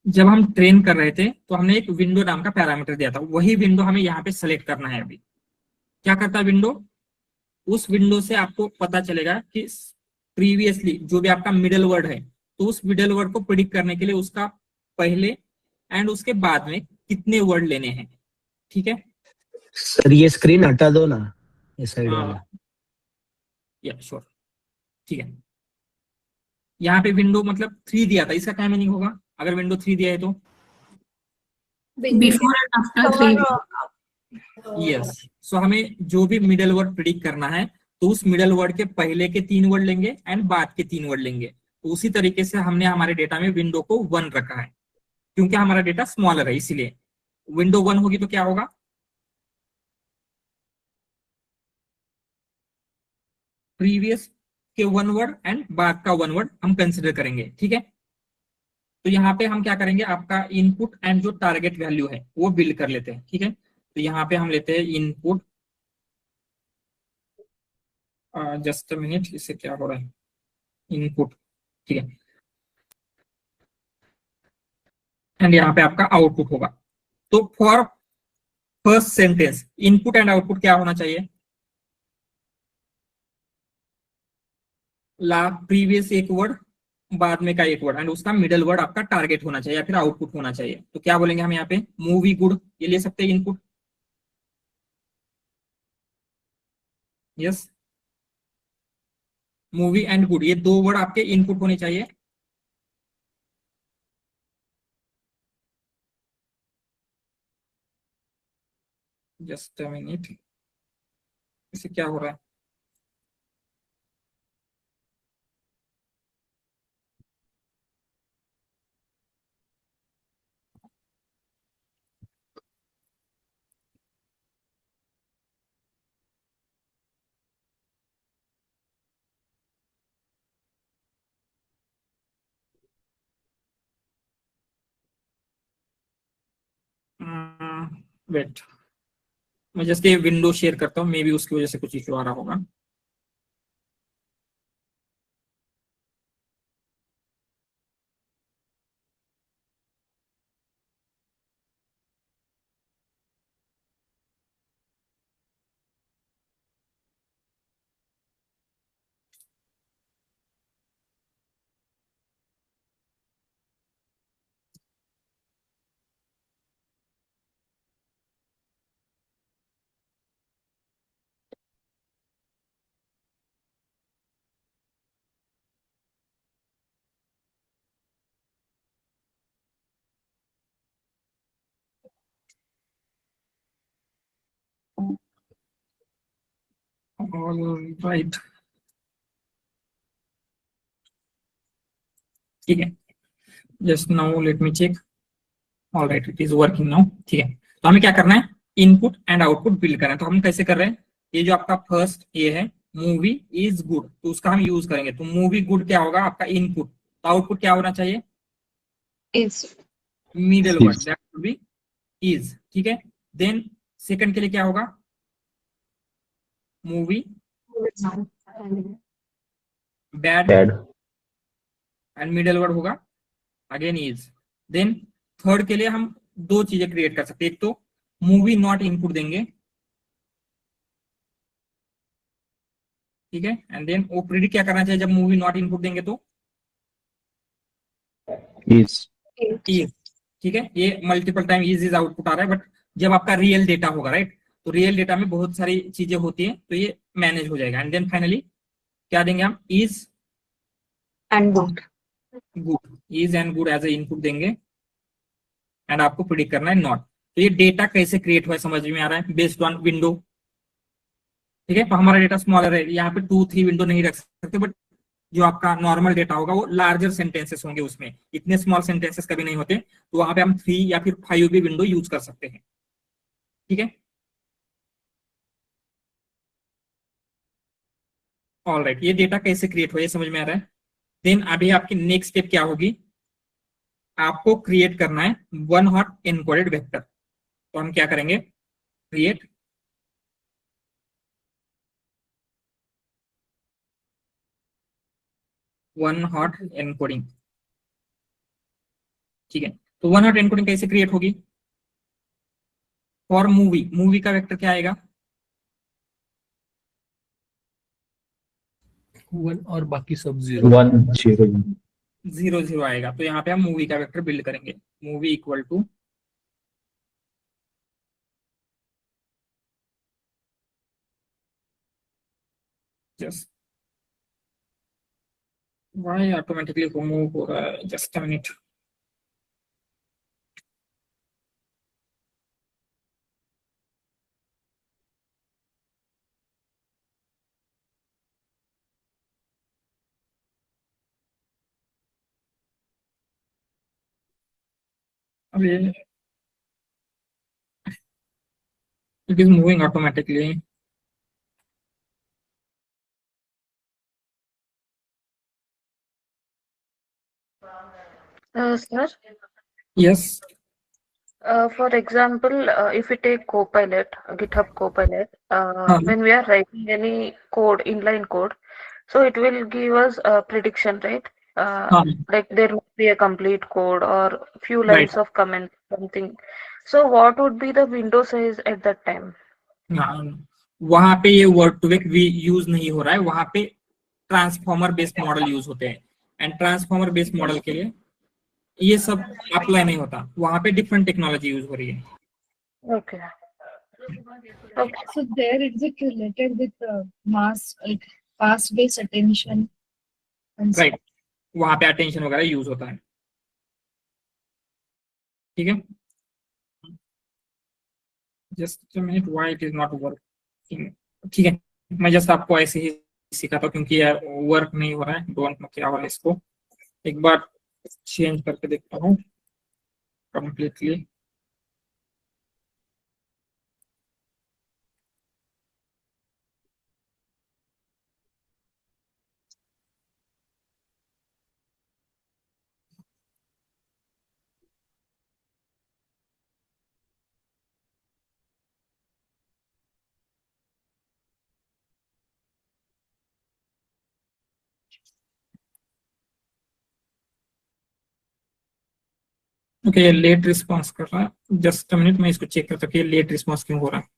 Speaker 1: जब हम ट्रेन कर रहे थे तो हमने एक विंडो नाम का पैरामीटर दिया था, वही विंडो हमें यहाँ पे सेलेक्ट करना है। अभी क्या करता है विंडो, उस विंडो से आपको पता चलेगा कि प्रीवियसली जो भी आपका मिडल वर्ड है, तो उस मिडल वर्ड को प्रिडिक्ट करने के लिए उसका पहले एंड उसके बाद में कितने वर्ड लेने हैं। ठीक है,
Speaker 5: सर ये स्क्रीन हटा दो ना, ये साइड वाला।
Speaker 1: या श्योर, ठीक है। यहाँ पे विंडो मतलब 3 दिया था, इसका क्या मीनिंग होगा अगर विंडो 3 दिया है तो?
Speaker 3: Before and after 3.
Speaker 1: यस, सो हमें जो भी मिडल वर्ड प्रिडिक्ट करना है तो उस मिडल वर्ड के पहले के 3 वर्ड लेंगे एंड बाद के 3 वर्ड लेंगे। तो उसी तरीके से हमने हमारे डेटा में विंडो को 1 रखा है, क्योंकि हमारा डेटा स्मॉलर है इसीलिए। विंडो 1 होगी तो क्या होगा, प्रीवियस के 1 वर्ड एंड बाद का 1 वर्ड हम कंसिडर करेंगे। ठीक है, तो यहाँ पे हम क्या करेंगे, आपका इनपुट एंड जो टारगेट वैल्यू है वो बिल्ड कर लेते हैं। ठीक है, तो यहाँ पे हम लेते हैं इनपुट, जस्ट अ मिनट, इससे क्या हो रहा है, इनपुट। ठीक है, एंड यहाँ पे आपका आउटपुट होगा। तो for first sentence input and output क्या होना चाहिए, ला प्रीवियस एक वर्ड, बाद में का एक वर्ड एंड उसका मिडल वर्ड आपका टारगेट होना चाहिए या फिर आउटपुट होना चाहिए। तो क्या बोलेंगे हम यहाँ पे, मूवी गुड, ये ले सकते हैं input. Yes, movie and good, ये 2 वर्ड आपके इनपुट होने चाहिए। जस्ट अ मिनट, इससे क्या हो रहा है, वेट, मैं जस्ट ये विंडो शेयर करता हूँ, मे बी उसकी वजह से कुछ इशू आ रहा होगा। ऑल राइट, ठीक है, just now let me check. All right, it is working now. ठीक है, तो हमें क्या करना है, इनपुट एंड आउटपुट बिल्ड करना है। तो हम कैसे कर रहे हैं, ये जो आपका फर्स्ट ये है मूवी इज गुड, तो उसका हम यूज करेंगे। तो मूवी गुड क्या होगा आपका इनपुट, तो आउटपुट क्या होना चाहिए,
Speaker 3: Is.
Speaker 1: Middle word
Speaker 5: Is.
Speaker 1: That will be is. ठीक है, देन सेकंड के लिए क्या होगा, movie bad
Speaker 5: Bad.
Speaker 1: And middle word होगा अगेन इज। देन थर्ड के लिए हम 2 चीजें क्रिएट कर सकते हैं, एक तो मूवी नॉट इनपुट देंगे, ठीक है, एंड देन वो प्रिडिक्ट क्या करना चाहिए जब मूवी नॉट इनपुट देंगे तो
Speaker 5: Is.
Speaker 1: इज। ठीक है, ये मल्टीपल टाइम इज आउटपुट आ रहा है, बट जब आपका रियल डेटा होगा, राइट, तो रियल डेटा में बहुत सारी चीजें होती है, तो ये मैनेज हो जाएगा। एंड देन फाइनली क्या देंगे हम, is
Speaker 3: And good.
Speaker 1: Good, is and good as a input देंगे एंड आपको प्रिडिक्ट करना है नॉट। तो ये डेटा कैसे क्रिएट हुआ है समझ में आ रहा है, बेस्ड ऑन विंडो। ठीक है, तो हमारा डेटा स्मॉलर है, यहाँ पे 2-3 विंडो नहीं रख सकते, बट जो आपका नॉर्मल डेटा होगा वो लार्जर सेंटेंसेस होंगे, उसमें इतने स्मॉल सेंटेंसेस कभी नहीं होते, तो वहां पे हम 3 या फिर 5 भी विंडो यूज कर सकते हैं। ठीक है, ऑल राइट, ये डेटा कैसे क्रिएट हुआ ये समझ में आ रहा है। देन अभी आपकी नेक्स्ट स्टेप क्या होगी, आपको क्रिएट करना है 1 हॉट एनकोडेड वेक्टर। तो हम क्या करेंगे, क्रिएट 1 हॉट एनकोडिंग। ठीक है, तो वन हॉट एनकोडिंग कैसे क्रिएट होगी? फॉर मूवी, मूवी का वेक्टर क्या आएगा?
Speaker 6: 1 और बाकी सब 0।
Speaker 5: 1 0
Speaker 1: 0 0 आएगा। तो यहाँ पे हम मूवी का वेक्टर बिल्ड करेंगे। Movie equal to just why automatically move हो रहा है, जस्ट अ मिनट। अब ये it is moving automatically.
Speaker 7: Sir,
Speaker 1: yes
Speaker 7: for example, if we take Copilot, GitHub Copilot,
Speaker 1: हाँ
Speaker 7: when we are writing any code, inline code, so it will give us a prediction, right?
Speaker 1: हाँ
Speaker 7: Like there must be a complete code or few
Speaker 1: right.
Speaker 7: lines of comment, something. So what would be the window size at that time?
Speaker 1: वहां पे ये वर्ड टू वेक यूज नहीं हो रहा है, वहां पे ट्रांसफॉर्मर बेस्ड मॉडल यूज होते हैं। एंड ट्रांसफॉर्मर बेस्ड मॉडल के लिए ये सब अप्लाई नहीं होता, वहां पे डिफरेंट टेक्नोलॉजी यूज हो रही है।
Speaker 7: Okay. Okay.
Speaker 2: So there is it related with mass, like fast-based attention and
Speaker 1: right, वहां पे अटेंशन वगैरह यूज होता है। ठीक है, just minute, why it is not working. ठीक है, मैं जस्ट आपको ऐसे ही सिखाता हूँ क्योंकि यार वर्क नहीं हो रहा है। डोंट नो क्या हो रहा है, इसको एक बार चेंज करके देखता हूँ कंप्लीटली। ओके, ये लेट रिस्पॉन्स कर रहा है। जस्ट मिनट, मैं इसको चेक करता हूँ कि ये लेट रिस्पॉन्स क्यों हो रहा है।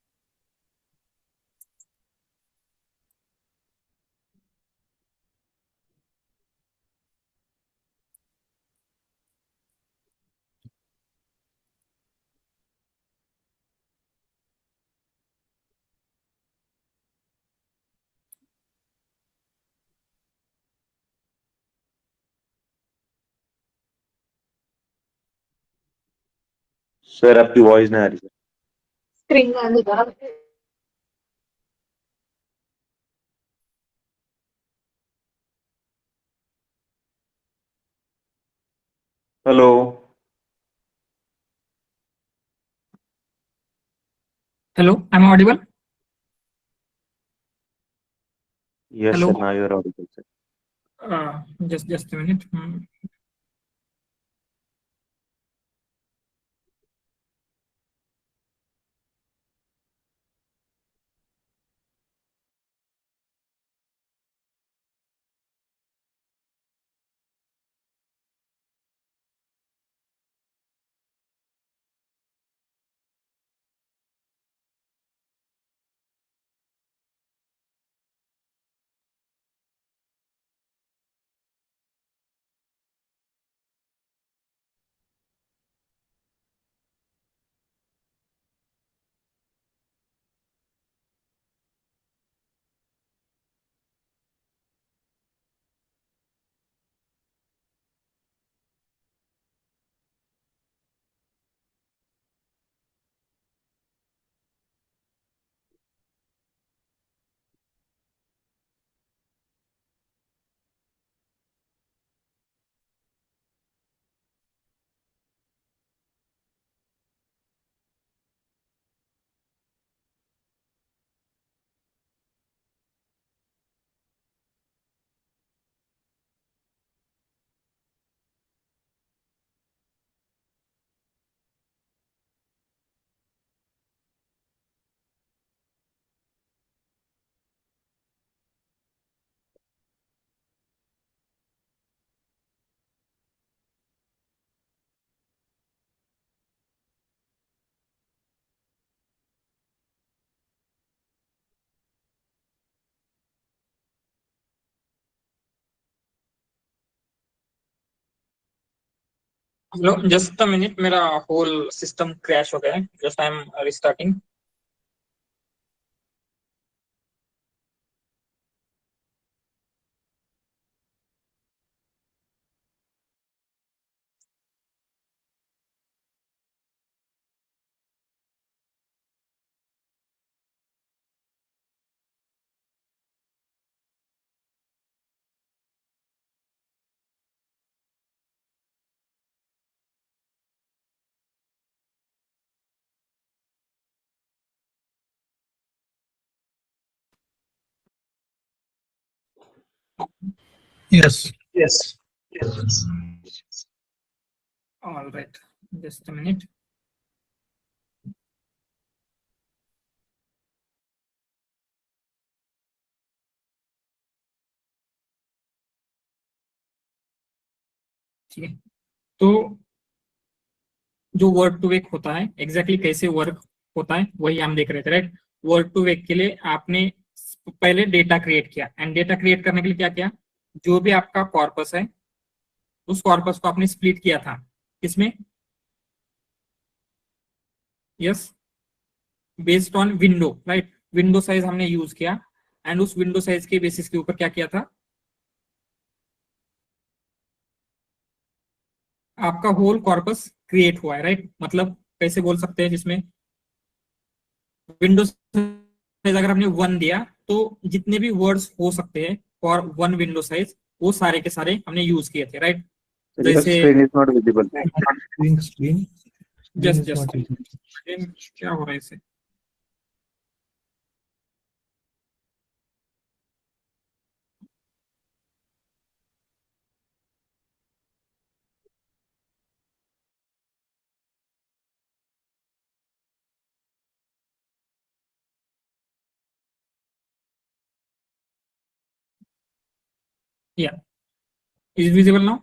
Speaker 8: सर आपकी वॉइस नहीं आ रही।
Speaker 3: Screen on the
Speaker 8: hello.
Speaker 1: Hello, I am audible?
Speaker 8: Yes
Speaker 1: hello,
Speaker 8: sir, now you are audible sir.
Speaker 1: Just minute. Hello, just a minute, मेरा होल सिस्टम क्रैश हो गया है, just I am restarting.
Speaker 6: Yes.
Speaker 1: All right, just a minute. ठीक है, तो जो वर्ड टू वेक होता है, एग्जैक्टली कैसे वर्क होता है वही हम देख रहे थे, राइट। वर्ड टू वेक के लिए आपने पहले डेटा क्रिएट किया, एंड डेटा क्रिएट करने के लिए क्या किया, जो भी आपका कॉर्पस है उस कॉर्पस को आपने स्प्लिट किया था किसमें, yes, based on window, right. Window size हमने यूज किया, एंड उस विंडो साइज के बेसिस के ऊपर क्या किया था, आपका होल कॉर्पस क्रिएट हुआ है, राइट। मतलब कैसे बोल सकते हैं, जिसमें विंडो साइज अगर हमने 1 दिया तो जितने भी वर्ड्स हो सकते हैं फॉर 1 विंडो साइज वो सारे के सारे हमने यूज किए थे, राइट।
Speaker 8: Sir, your
Speaker 1: जैसे
Speaker 8: screen is not visible.
Speaker 6: Screen
Speaker 1: just
Speaker 6: is not visible.
Speaker 1: क्या हो रहा है इसे, या is visible now.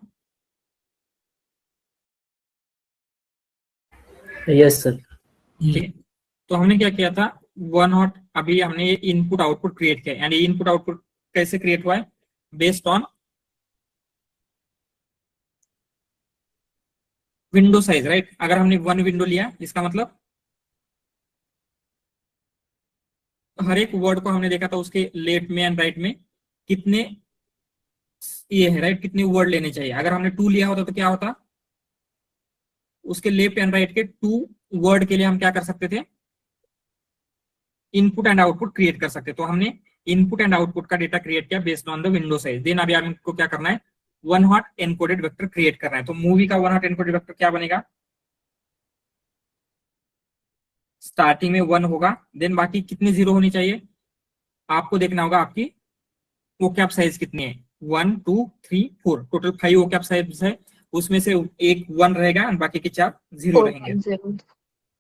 Speaker 5: Yes sir.
Speaker 1: ठीक है, तो हमने क्या किया था, 1 हॉट, अभी हमने ये इनपुट आउटपुट क्रिएट किया, एंड ये इनपुट आउटपुट कैसे क्रिएट हुआ है, based on window size, right. अगर हमने 1 विंडो लिया, इसका मतलब हर एक वर्ड को हमने देखा था उसके लेफ्ट में एंड राइट में कितने ये है, राइट, कितने वर्ड लेने चाहिए। अगर हमने 2 लिया होता तो क्या होता, उसके लेफ्ट एंड राइट के 2 वर्ड के लिए हम क्या कर सकते थे, इनपुट एंड आउटपुट क्रिएट कर सकते। तो हमने इनपुट एंड आउटपुट का डेटा क्रिएट किया based on the window size. Then अभी आपको क्या करना है, 1 हॉट एनकोडेड वेक्टर क्रिएट करना है। तो मूवी का 1 हॉट एनकोडेड वेक्टर क्या बनेगा, स्टार्टिंग में 1 होगा, देन बाकी कितनी 0 होनी चाहिए, आपको देखना होगा आपकी वोकैब साइज कितनी है, 1 2 3 4, टोटल 5 वोकैब साइज है, उसमें से एक 1 रहेगा और बाकी के 4 0 रहेंगे।
Speaker 3: 4.0.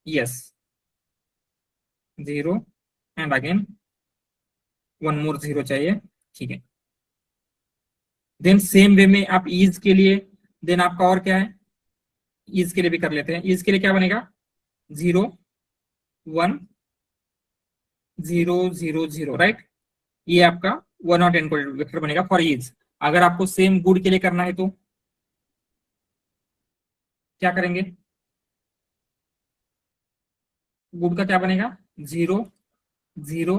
Speaker 1: यस, 0 एंड अगेन 1 मोर 0 चाहिए, ठीक है। देन सेम वे में आप ईज के लिए, देन आपका और क्या है, ईज के लिए भी कर लेते हैं। ईज के लिए क्या बनेगा, 0 1 0 0 0, राइट। ये आपका 1 हॉट एनकोडेड वेक्टर बनेगा फॉर ईज। अगर आपको सेम गुड के लिए करना है तो क्या करेंगे, गुड का क्या बनेगा, 0 0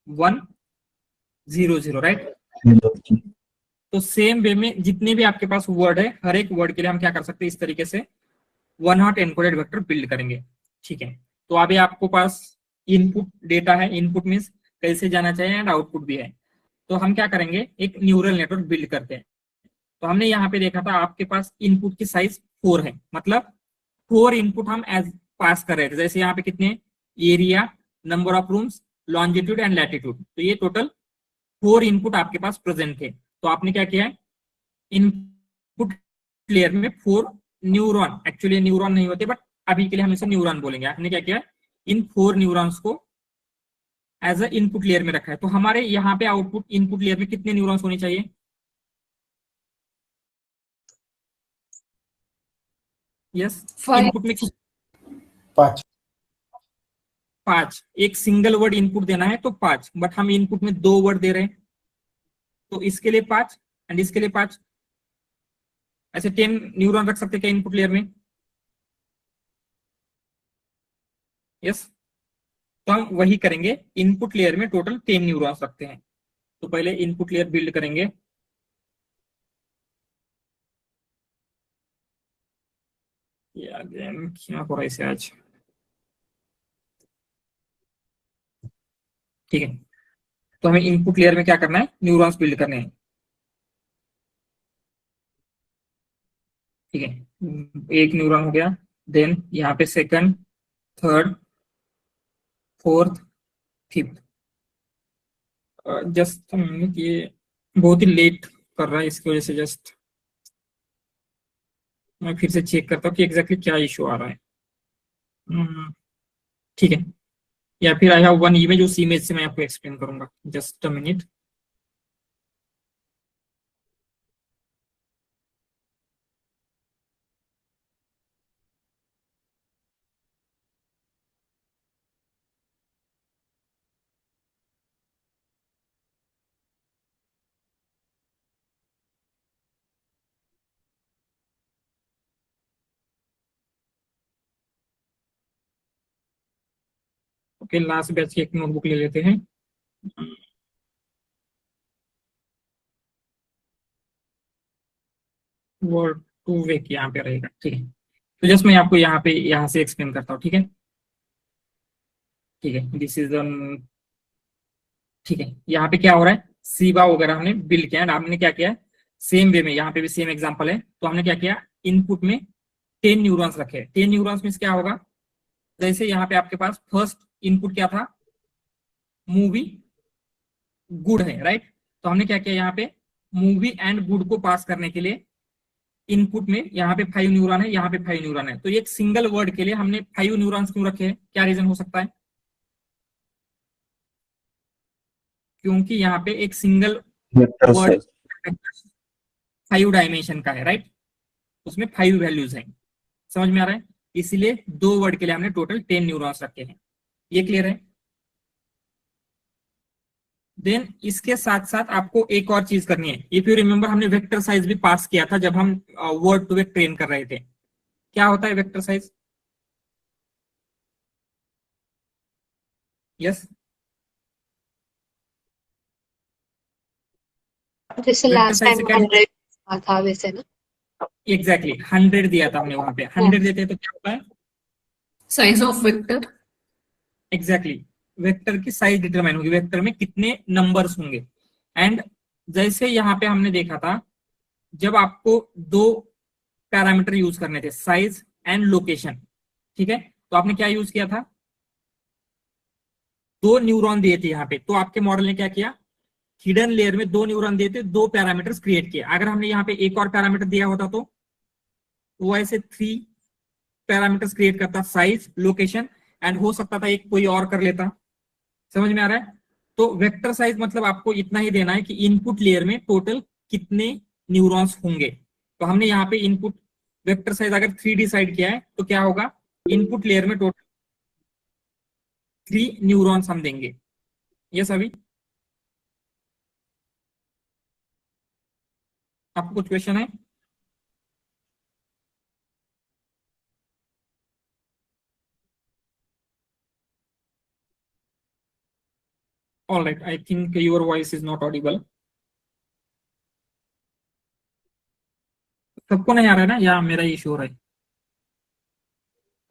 Speaker 1: 1 0 0, राइट। तो सेम वे में जितने भी आपके पास वर्ड है, हर एक वर्ड के लिए हम क्या कर सकते हैं, इस तरीके से 1 हॉट एनकोडेड वेक्टर बिल्ड करेंगे, ठीक है। तो अभी आपको पास इनपुट डेटा है, इनपुट मीन्स कैसे जाना चाहिए, एंड आउटपुट भी है। तो हम क्या करेंगे, एक न्यूरल नेटवर्क बिल्ड करते हैं। तो हमने यहाँ पे देखा था आपके पास इनपुट की साइज 4 है, मतलब 4 इनपुट हम एज पास कर रहे थे। जैसे यहाँ पे कितने, area, number of rooms, longitude and latitude, तो ये टोटल 4 इनपुट आपके पास प्रेजेंट थे। तो आपने क्या किया है, इनपुट लेयर में 4 न्यूरॉन, एक्चुअली न्यूरॉन नहीं होते बट अभी के लिए हम इसे न्यूरॉन बोलेंगे। हमने क्या किया, इन 4 न्यूरॉन्स को एज अ इनपुट लेयर में रखा है। तो हमारे यहाँ पे आउटपुट इनपुट लेयर में कितने न्यूरॉन्स होने चाहिए, यस,
Speaker 2: 5.
Speaker 1: इनपुट में
Speaker 4: 5.
Speaker 1: 5, एक सिंगल वर्ड इनपुट देना है तो 5, बट हम इनपुट में 2 वर्ड दे रहे हैं, तो इसके लिए 5 एंड इसके लिए 5, ऐसे 10 न्यूरॉन रख सकते हैं क्या इनपुट लेयर में? यस, तो हम वही करेंगे, इनपुट लेयर में टोटल 10 न्यूरॉन्स रखते हैं। तो पहले इनपुट लेयर बिल्ड करेंगे। यार गेम क्या हो रहा है इसे आज। ठीक है, तो हमें इनपुट लेयर में क्या करना है, न्यूरॉन्स बिल्ड करने हैं। ठीक है, एक न्यूरॉन हो गया, देन यहाँ पे second, third, fourth, fifth. Just ये बहुत ही लेट कर रहा है, इसकी वजह से जस्ट मैं फिर से चेक करता हूँ कि एग्जैक्टली क्या इशू आ रहा है। ठीक है, या फिर आई हैव वन इमेज, उस इमेज से मैं आपको एक्सप्लेन करूंगा। Just a minute. Okay, last batch की एक नोटबुक ले लेते हैं। वर्ड टू वे यहाँ पे रहेगा। ठीक है, तो जस्ट मैं आपको यहाँ से एक्सप्लेन करता हूँ। ठीक है, ठीक है, दिस इज ठीक है, यहाँ पे क्या हो रहा है, सीबा वगैरह हमने बिल्ड किया एंड हमने क्या किया, सेम वे में यहाँ पे भी सेम एग्जांपल है। तो हमने क्या किया, इनपुट में 10 न्यूरॉन्स रखे। 10 न्यूरॉन्स में क्या होगा, जैसे यहाँ पे आपके पास फर्स्ट इनपुट क्या था, मूवी गुड है, राइट। तो हमने क्या किया, यहाँ पे मूवी एंड गुड को पास करने के लिए इनपुट में यहाँ पे 5 न्यूरॉन है, यहाँ पे 5 न्यूरॉन है। तो एक सिंगल वर्ड के लिए हमने 5 न्यूरॉन्स क्यों रखे हैं, क्या रीजन हो सकता है? क्योंकि यहाँ पे एक single
Speaker 8: Vector
Speaker 1: word
Speaker 8: size.
Speaker 1: 5 dimension का है, राइट, उसमें 5 वैल्यूज हैं। समझ में आ रहा है? इसलिए 2 वर्ड के लिए हमने टोटल 10 न्यूरॉन्स रखे हैं। ये क्लियर है? देन इसके साथ साथ आपको एक और चीज करनी है। इफ यू रिमेंबर, हमने वेक्टर साइज भी पास किया था जब हम वर्ड टू वेक्टर ट्रेन कर रहे थे। क्या होता है वेक्टर साइज? यस,
Speaker 3: जैसे
Speaker 1: वेक्टर
Speaker 3: लास्ट
Speaker 1: साइज
Speaker 3: टाइम
Speaker 1: से क्या,
Speaker 3: 100 था वैसे ना।
Speaker 1: एग्जैक्टली 100 दिया था हमने वहां पे। 100 देते हैं तो क्या होता है,
Speaker 9: size of vector.
Speaker 1: Exactly vector की साइज डिटरमाइन होगी, वेक्टर में कितने नंबर्स होंगे। एंड जैसे यहाँ पे हमने देखा था, जब आपको 2 पैरामीटर यूज करने थे, साइज एंड लोकेशन, ठीक है, तो आपने क्या यूज किया था, 2 न्यूरॉन दिए थे यहाँ पे। तो आपके मॉडल ने क्या किया, हिडन लेयर में 2 न्यूरॉन दिए थे, 2 पैरामीटर्स क्रिएट किए। अगर हमने यहाँ पे एक और पैरामीटर दिया होता तो वो ऐसे 3 पैरामीटर्स क्रिएट करता, साइज, लोकेशन, एंड हो सकता था एक कोई और कर लेता। समझ में आ रहा है? तो वेक्टर साइज मतलब आपको इतना ही देना है कि इनपुट लेयर में टोटल कितने न्यूरॉन्स होंगे। तो हमने यहाँ पे इनपुट वेक्टर साइज अगर 3 डिसाइड किया है तो क्या होगा, इनपुट लेयर में टोटल 3 न्यूरॉन्स हम देंगे। ये सभी आपको कुछ क्वेश्चन है? All right, I think your voice is not audible. सबको नहीं आ रहा है ना, या मेरा इशू हो रहा है?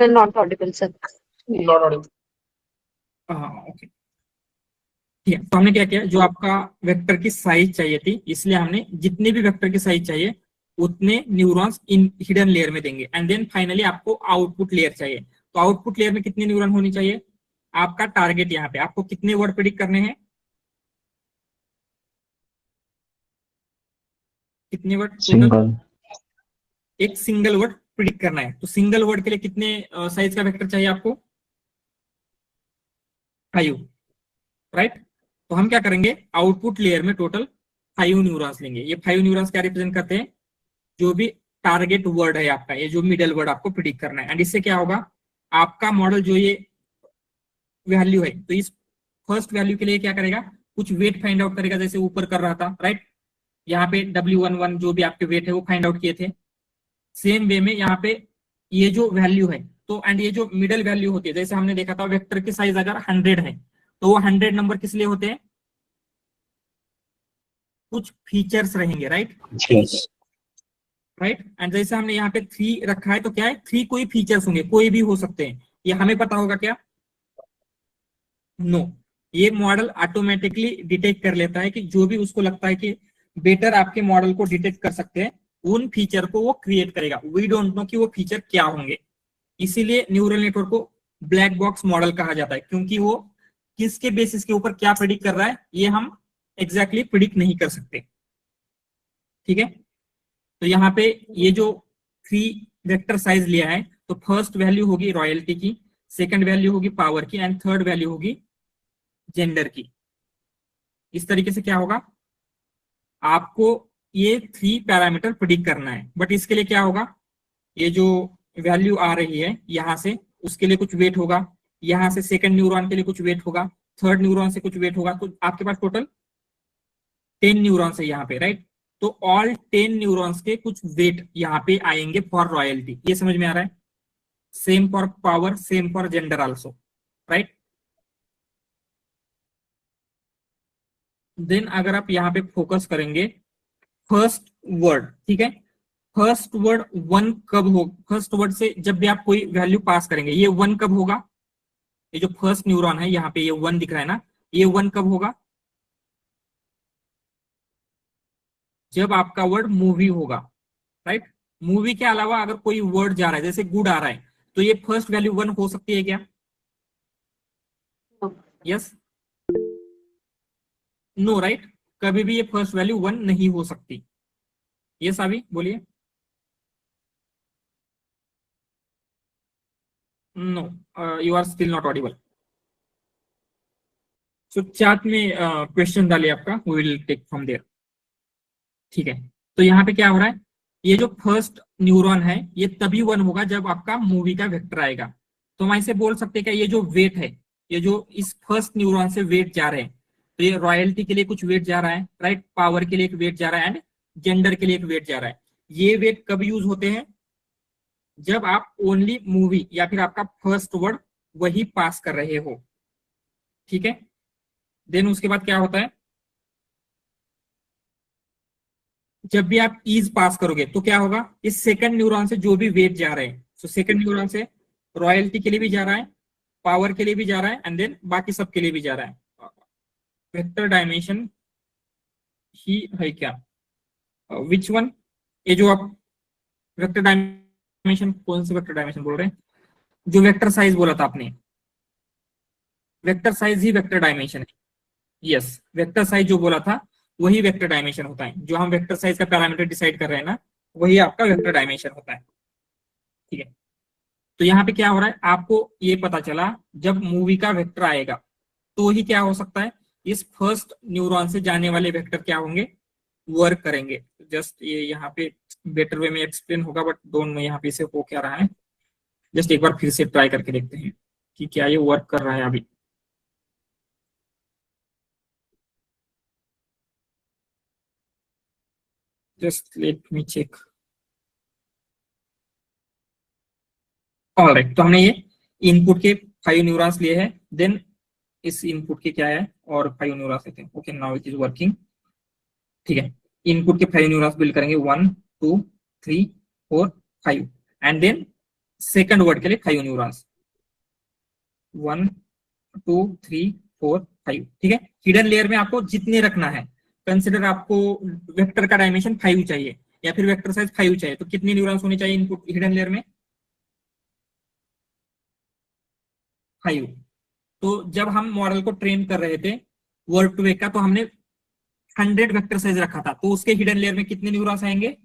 Speaker 3: Not Audible sir.
Speaker 4: Not Audible.
Speaker 1: हाँ, ओके, ठीक है। तो हमने क्या किया, जो आपका वेक्टर की साइज चाहिए थी, इसलिए हमने जितने भी वेक्टर की साइज चाहिए उतने न्यूरॉन्स इन हिडन लेयर में देंगे। एंड देन फाइनली आपको आउटपुट लेयर चाहिए। तो आउटपुट लेयर में कितने न्यूरॉन होनी चाहिए? आपका टारगेट यहाँ पे आपको कितने वर्ड प्रेडिक्ट करने हैं, कितने वर्ड?
Speaker 8: Single.
Speaker 1: एक सिंगल वर्ड प्रिडिक्ट करना है। तो सिंगल वर्ड के लिए कितने साइज का वेक्टर चाहिए आपको? 5, राइट। तो हम क्या करेंगे, आउटपुट लेयर में टोटल 5 न्यूरॉन्स लेंगे। ये 5 न्यूरॉन्स क्या रिप्रेजेंट करते हैं, जो भी टारगेट वर्ड है आपका, ये जो मिडल वर्ड आपको प्रिडिक्ट करना है। एंड इससे क्या होगा, आपका मॉडल जो ये वैल्यू है, तो इस फर्स्ट वैल्यू के लिए क्या करेगा, कुछ वेट फाइंड आउट करेगा, जैसे ऊपर कर रहा था, राइट। यहाँ पे W11 जो भी आपके वेट है वो फाइंड आउट किए थे। सेम वे में यहाँ पे ये जो वैल्यू है तो एंड ये जो मिडल वैल्यू होती है, जैसे हमने देखा था वेक्टर की साइज अगर 100 है तो वो 100 नंबर किस लिए होते हैं, कुछ फीचर्स रहेंगे, राइट
Speaker 5: Yes.
Speaker 1: राइट। एंड जैसे हमने यहाँ पे 3 रखा है तो क्या है, 3 कोई फीचर्स होंगे, कोई भी हो सकते हैं, ये हमें पता होगा क्या, नो ये मॉडल ऑटोमेटिकली डिटेक्ट कर लेता है कि जो भी उसको लगता है कि बेटर आपके मॉडल को डिटेक्ट कर सकते हैं उन फीचर को वो क्रिएट करेगा। वी डोंट नो कि वो फीचर क्या होंगे, इसीलिए न्यूरल नेटवर्क को ब्लैक बॉक्स मॉडल कहा जाता है, क्योंकि वो किसके बेसिस के ऊपर क्या प्रिडिक्ट कर रहा है ये हम एग्जैक्टली प्रिडिक्ट नहीं कर सकते। ठीक है, तो यहाँ पे ये जो 3 वेक्टर साइज लिया है तो फर्स्ट वैल्यू होगी रॉयल्टी की, सेकंड वैल्यू होगी पावर की एंड थर्ड वैल्यू होगी जेंडर की। इस तरीके से क्या होगा, आपको ये 3 पैरामीटर प्रिडिक्ट करना है, बट इसके लिए क्या होगा, ये जो वैल्यू आ रही है यहां से उसके लिए कुछ वेट होगा, यहां से सेकंड न्यूरॉन के लिए कुछ वेट होगा, थर्ड न्यूरॉन से कुछ वेट होगा, तो आपके पास टोटल 10 न्यूरॉन्स है यहाँ पे, राइट। तो ऑल 10 न्यूरॉन्स के कुछ वेट यहाँ पे आएंगे फॉर रॉयल्टी, ये समझ में आ रहा है। Same for power, same for gender also, right. Then अगर आप यहाँ पे फोकस करेंगे फर्स्ट वर्ड, ठीक है, फर्स्ट वर्ड 1 कब हो, फर्स्ट वर्ड से जब भी आप कोई वैल्यू पास करेंगे ये 1 कब होगा, ये जो फर्स्ट न्यूरॉन है यहाँ पे ये 1 दिख रहा है ना, ये 1 कब होगा, जब आपका वर्ड मूवी होगा, राइट। मूवी के अलावा अगर कोई वर्ड जा रहा है जैसे गुड आ रहा है तो ये फर्स्ट वैल्यू 1 हो सकती है क्या, यस नो, राइट, कभी भी ये फर्स्ट वैल्यू 1 नहीं हो सकती। यस अभी बोलिए, no you are still not audible. So chat में क्वेश्चन डालिए आपका, we will take from there. ठीक है, तो यहाँ पे क्या हो रहा है, ये जो फर्स्ट न्यूरॉन है ये तभी 1 होगा जब आपका मूवी का वेक्टर आएगा। तो हम ऐसे बोल सकते हैं कि ये जो वेट है, ये जो इस फर्स्ट न्यूरॉन से वेट जा रहे हैं, तो ये रॉयल्टी के लिए कुछ वेट जा रहा है, राइट, पावर के लिए एक वेट जा रहा है एंड जेंडर के लिए एक वेट जा रहा है। ये वेट कब यूज होते हैं, जब आप ओनली मूवी या फिर आपका फर्स्ट वर्ड वही पास कर रहे हो। ठीक है, देन उसके बाद क्या होता है, जब भी आप ईज पास करोगे तो क्या होगा, इस सेकंड न्यूरॉन से जो भी वेट जा रहे हैं, तो सेकंड न्यूरॉन से रॉयल्टी के लिए भी जा रहा है, पावर के लिए भी जा रहा है एंड देन बाकी सब के लिए भी जा रहा है। वेक्टर डायमेंशन ही है क्या, विच वन, ये जो आप वेक्टर डायमेंशन, कौन से वेक्टर डायमेंशन बोल रहे हैं, जो वेक्टर साइज बोला था आपने, वेक्टर साइज ही वेक्टर डायमेंशन है। यस, वेक्टर साइज जो बोला था वही वेक्टर डायमेंशन होता है, जो हम वेक्टर साइज का पैरामीटर डिसाइड कर रहे हैं ना वही आपका वेक्टर डायमेंशन होता है। ठीक है, तो यहाँ पे क्या हो रहा है, आपको ये पता चला जब मूवी का वेक्टर आएगा तो ही क्या हो सकता है, इस फर्स्ट न्यूरॉन से जाने वाले वेक्टर क्या होंगे, वर्क करेंगे। जस्ट ये यहाँ पे बेटर वे में एक्सप्लेन होगा, बट डोंट नो यहाँ पे से हो क्या रहा है, जस्ट एक बार फिर से ट्राई करके देखते हैं कि क्या ये वर्क कर रहा है अभी। Just let me check. Alright, तो हमने ये इनपुट के 5 न्यूरॉन्स लिए हैं, देन इस इनपुट के क्या है और 5 न्यूरॉन्स लेते हैं। Okay, now it is working. ठीक है, इनपुट के 5 न्यूरॉन्स बिल्ड करेंगे, 1 2 3 4 5 एंड देन सेकंड वर्ड के लिए 5 न्यूरॉन्स, 1 2 3 4 5। ठीक है, हिडन लेयर में आपको जितने रखना है, कंसिडर आपको वेक्टर का डायमेंशन 5 चाहिए या फिर वेक्टर साइज 5 चाहिए, तो कितने न्यूरॉन्स होने चाहिए इनपुट हिडन लेयर में, 5। तो जब हम मॉडल को ट्रेन कर रहे थे वर्ड टू वेक का, तो हमने 100 वेक्टर साइज रखा था, तो उसके हिडन लेयर में कितने न्यूरॉन्स आएंगे,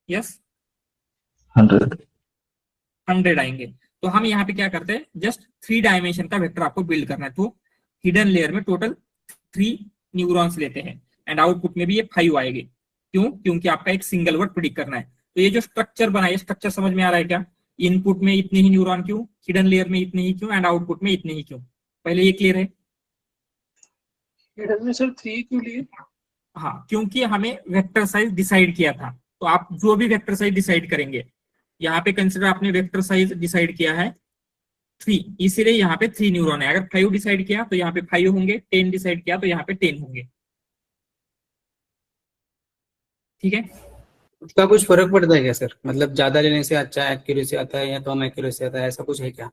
Speaker 1: यस 100 आएंगे। तो हम यहाँ पे क्या करते हैं, जस्ट 3 डायमेंशन का वेक्टर आपको बिल्ड करना है, तो हिडन लेयर में टोटल 3 न्यूरॉन्स लेते हैं एंड आउटपुट में भी ये 5 आएंगे। क्यों, क्योंकि आपका एक सिंगल वर्ड प्रिडिक्ट करना है। तो ये जो स्ट्रक्चर बना है, स्ट्रक्चर समझ में आ रहा है क्या, इनपुट में इतने ही न्यूरॉन क्यों, हिडन लेयर में इतने ही क्यों एंड आउटपुट में इतने ही क्यों, पहले ये क्लियर है।
Speaker 6: हिडन में सर 3 क्यों लिए,
Speaker 1: हाँ, क्योंकि हमें वेक्टर साइज डिसाइड किया था, तो आप जो भी वेक्टर साइज डिसाइड करेंगे, यहाँ पे कंसिडर आपने वेक्टर साइज डिसाइड किया है 3, इसीलिए यहाँ पे 3 न्यूरॉन है। अगर 5 डिसाइड किया तो यहाँ पे 5 होंगे, 10 डिसाइड किया तो यहाँ पे 10 होंगे। ठीक है,
Speaker 4: उसका कुछ फर्क पड़ता है क्या सर? मतलब ज्यादा लेने से अच्छा एक्यूरेसी आता है या कम एक्यूरेसी आता है, ऐसा कुछ है क्या?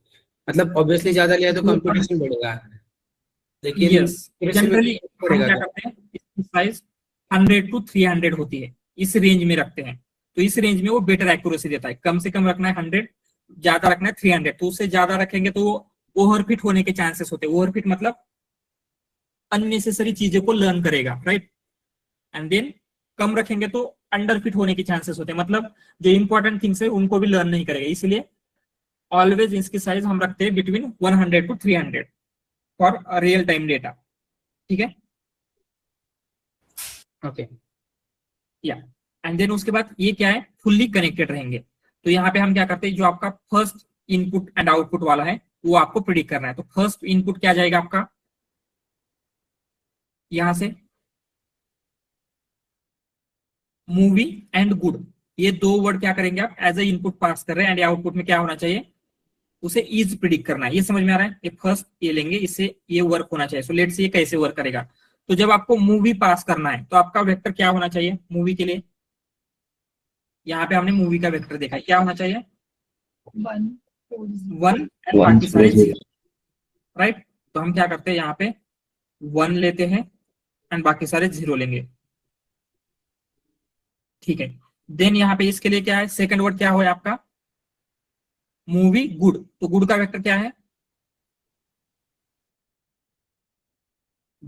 Speaker 4: मतलब ऑब्वियसली ज्यादा लिया तो कंपटीशन बढ़ेगा, लेकिन
Speaker 1: यस,
Speaker 4: accuracy में
Speaker 1: जनरली
Speaker 4: फर्क
Speaker 1: हम
Speaker 4: पड़ेगा
Speaker 1: क्या
Speaker 4: क्या?
Speaker 1: करते हैं, इसकी साइज 100 to 300 होती है, इस रेंज में रखते हैं। तो इस रेंज में वो बेटर एक्यूरेसी देता है। कम से कम रखना है 100, ज्यादा रखना है 300। तो उससे ज्यादा रखेंगे तो वो ओवरफिट होने के चांसेस होते हैं। ओवरफिट मतलब अननेसेसरी चीजों को लर्न करेगा, राइट। एंड देन कम रखेंगे तो अंडरफिट होने के चांसेस होते हैं, मतलब जो इंपॉर्टेंट थिंग्स है उनको भी लर्न नहीं करेगा। इसलिए ऑलवेज इसकी साइज हम रखते हैं between 100 to 300 for real time data. ठीक है,
Speaker 4: ओके।
Speaker 1: या एंड देन उसके बाद ये क्या है, फुल्ली कनेक्टेड रहेंगे। तो यहाँ पे हम क्या करते हैं, जो आपका फर्स्ट इनपुट एंड आउटपुट वाला है वो आपको प्रिडिक्ट करना है। तो फर्स्ट इनपुट क्या जाएगा आपका, यहां से मूवी एंड गुड, ये दो वर्ड क्या करेंगे आप, एज ए इनपुट पास कर रहे हैं, एंड आउटपुट में क्या होना चाहिए, उसे इज प्रिडिक्ट करना है। ये समझ में आ रहा है? ये फर्स्ट ये लेंगे, इससे ये वर्क होना चाहिए। सो लेट्स ये कैसे वर्क करेगा। तो जब आपको मूवी पास करना है तो आपका वेक्टर क्या होना चाहिए मूवी के लिए, यहाँ पे हमने मूवी का वेक्टर देखा है, क्या होना चाहिए
Speaker 2: 1 4 0
Speaker 1: 1 एंड बाकी सारे 0, राइट। तो हम क्या करते हैं, यहाँ पे 1 लेते हैं एंड बाकी सारे 0 लेंगे। ठीक है, देन यहाँ पे इसके लिए क्या है, सेकंड वर्ड क्या हो आपका मूवी गुड। तो गुड का वेक्टर क्या है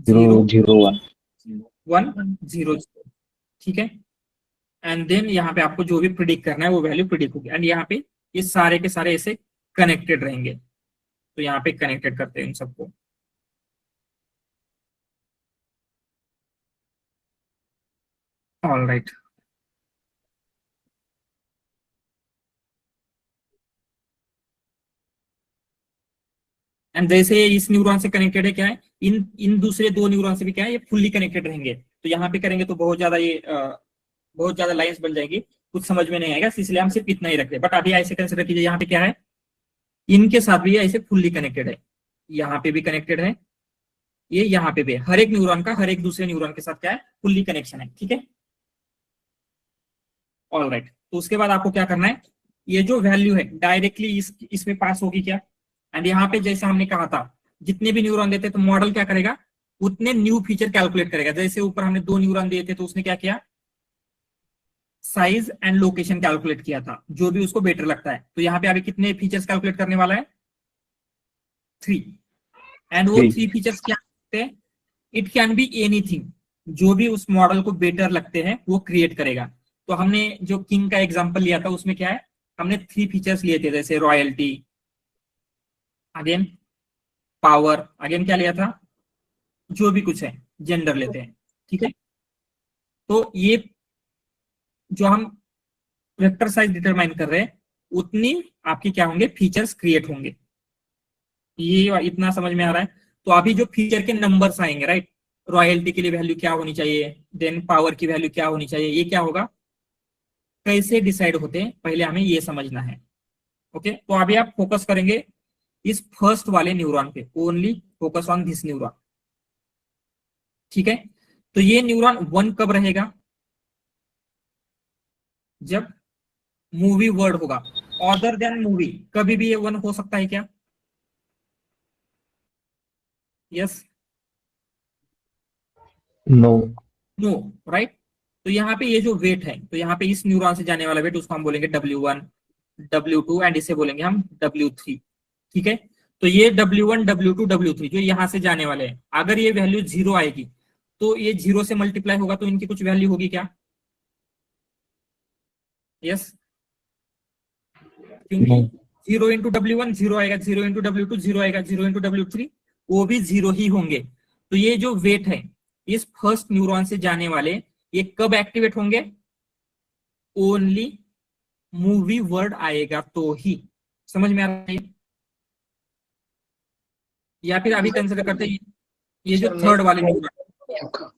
Speaker 1: 0
Speaker 8: 0 1
Speaker 1: 1 0 0। ठीक है, एंड देन यहाँ पे आपको जो भी प्रिडिक्ट करना है वो वैल्यू प्रिडिक्ट होगी। एंड यहाँ पे ये सारे के सारे ऐसे कनेक्टेड रहेंगे। तो यहाँ पे कनेक्टेड करते हैं इन सबको। ऑल राइट, एंड जैसे ये इस न्यूरॉन से कनेक्टेड है, क्या है इन इन दूसरे 2 न्यूरॉन से भी क्या है, ये फुल्ली कनेक्टेड रहेंगे। तो यहाँ पे करेंगे तो बहुत ज्यादा ये बहुत ज्यादा लाइंस बन जाएगी, कुछ समझ में नहीं आएगा, इसलिए हम सिर्फ इतना ही रखते हैं। बट अभी ऐसे कंसिडर कीजिए, यहाँ पे क्या है, इनके साथ भी ये ऐसे फुल्ली कनेक्टेड है, यहाँ पे भी कनेक्टेड है, ये यहाँ पे भी है। हर एक न्यूरॉन का हर एक दूसरे न्यूरॉन के साथ क्या है, फुल्ली कनेक्शन है। ठीक है, ऑल राइट। तो उसके बाद आपको क्या करना है, ये जो वैल्यू है डायरेक्टली इसमें पास होगी क्या। एंड यहाँ पे जैसे हमने कहा था, जितने भी न्यूरॉन देते तो मॉडल क्या करेगा, उतने न्यू फीचर कैलकुलेट करेगा। जैसे ऊपर हमने 2 न्यूरॉन दिए थे तो उसने क्या किया, साइज एंड लोकेशन कैलकुलेट किया था, जो भी उसको बेटर लगता है। तो यहाँ पे अभी कितने फीचर्स कैलकुलेट करने वाला है 3, एंड वो 3 फीचर्स क्या होते हैं, इट कैन बी एनीथिंग, जो भी उस मॉडल को बेटर लगते हैं वो क्रिएट करेगा। तो हमने जो किंग का एग्जांपल लिया था उसमें क्या है, हमने 3 फीचर्स लिए थे, जैसे रॉयल्टी, अगेन पावर, अगेन क्या लिया था, जो भी कुछ है, जेंडर लेते हैं। ठीक है, तो ये जो हम वेक्टर साइज डिटरमाइन कर रहे हैं उतनी आपकी क्या होंगे, फीचर्स क्रिएट होंगे। ये इतना समझ में आ रहा है। तो अभी जो फीचर के नंबर्स आएंगे, राइट, रॉयल्टी के लिए वैल्यू क्या होनी चाहिए, देन पावर की वैल्यू क्या होनी चाहिए, ये क्या होगा, कैसे डिसाइड होते हैं, पहले हमें ये समझना है। ओके, तो अभी आप फोकस करेंगे इस फर्स्ट वाले न्यूरॉन पे, only focus on this neuron. ठीक है, तो ये न्यूरॉन 1 कब रहेगा, जब मूवी वर्ड होगा। अदर देन मूवी कभी भी ये 1 हो सकता है क्या, यस
Speaker 6: No.
Speaker 1: No, right. तो यहाँ पे ये जो वेट है, तो यहाँ पे इस न्यूरॉन से जाने वाला वेट उसको हम बोलेंगे W1 W2 एंड इसे बोलेंगे हम W3। ठीक है, तो ये W1 W2 W3 जो यहाँ से जाने वाले हैं, अगर ये वैल्यू 0 आएगी तो ये 0 से मल्टीप्लाई होगा तो इनकी कुछ वैल्यू होगी क्या, यस, क्योंकि 0 इंटू W1 0 आएगा, 0 इंटू W2 0 आएगा, 0 इंटू W3 वो भी 0 ही होंगे। तो ये जो वेट है इस फर्स्ट न्यूरॉन से जाने वाले, ये कब एक्टिवेट होंगे, ओनली मूवी वर्ड आएगा तो ही। समझ में आ रहा है? या फिर अभी कंसिडर करते हैं ये जो थर्ड वाले न्यूरॉन,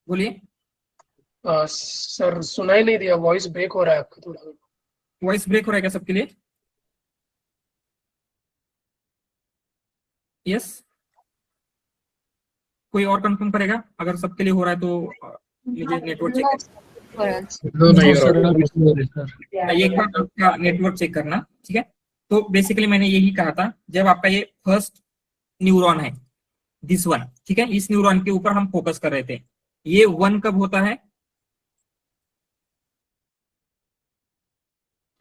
Speaker 1: बोलिए।
Speaker 10: सर सुनाई नहीं दिया, वॉइस ब्रेक हो रहा है आपका थोड़ा।
Speaker 1: वॉइस ब्रेक हो रहा है क्या सबके लिए? यस, कोई और कंफर्म करेगा अगर सबके लिए हो रहा है तो मुझे network check
Speaker 6: No, no, you're audible, sir.
Speaker 1: एक बार आपका नेटवर्क चेक करना, ठीक है। तो बेसिकली मैंने यही कहा था, जब आपका ये फर्स्ट न्यूरॉन है दिस वन, ठीक है, इस न्यूरॉन के ऊपर हम फोकस कर रहे थे। ये वन कब होता है?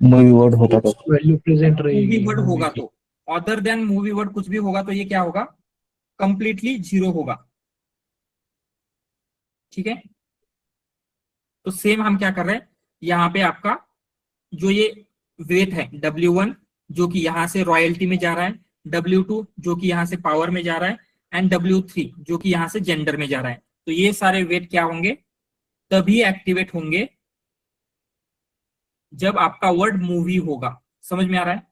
Speaker 8: मूवी वर्ड होता था।
Speaker 6: Value present
Speaker 1: मूवी
Speaker 6: रहेगी
Speaker 1: वर्ड
Speaker 6: movie
Speaker 1: होगा
Speaker 6: की।
Speaker 1: तो, अदर देन मूवी वर्ड कुछ भी होगा तो ये क्या होगा? कंप्लीटली जीरो होगा, ठीक है। तो सेम हम क्या कर रहे हैं, यहाँ पे आपका जो ये वेट है W1 जो कि यहां से रॉयल्टी में जा रहा है, W2 जो कि यहां से पावर में जा रहा है, एंड W3 जो कि यहां से जेंडर में जा रहा है। तो ये सारे वेट क्या होंगे? तभी एक्टिवेट होंगे जब आपका वर्ड मूवी होगा। समझ में आ रहा है?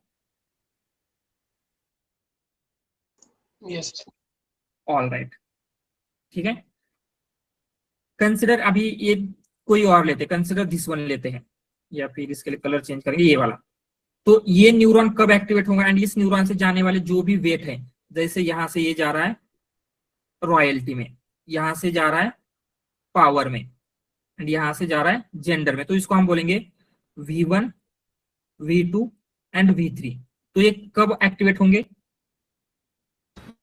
Speaker 10: यस।
Speaker 1: ऑल राइट, ठीक है। कंसिडर अभी ये कोई और लेते, कंसिडर दिस वन लेते हैं, या फिर इसके लिए कलर चेंज करेंगे, ये वाला। तो ये न्यूरॉन कब एक्टिवेट होगा? एंड इस न्यूरॉन से जाने वाले जो भी वेट है, जैसे यहां से ये जा रहा है रॉयल्टी में, यहां से जा रहा है पावर में, एंड यहां से जा रहा है जेंडर में, तो इसको हम बोलेंगे V1, V2 एंड V3। तो ये कब एक्टिवेट होंगे?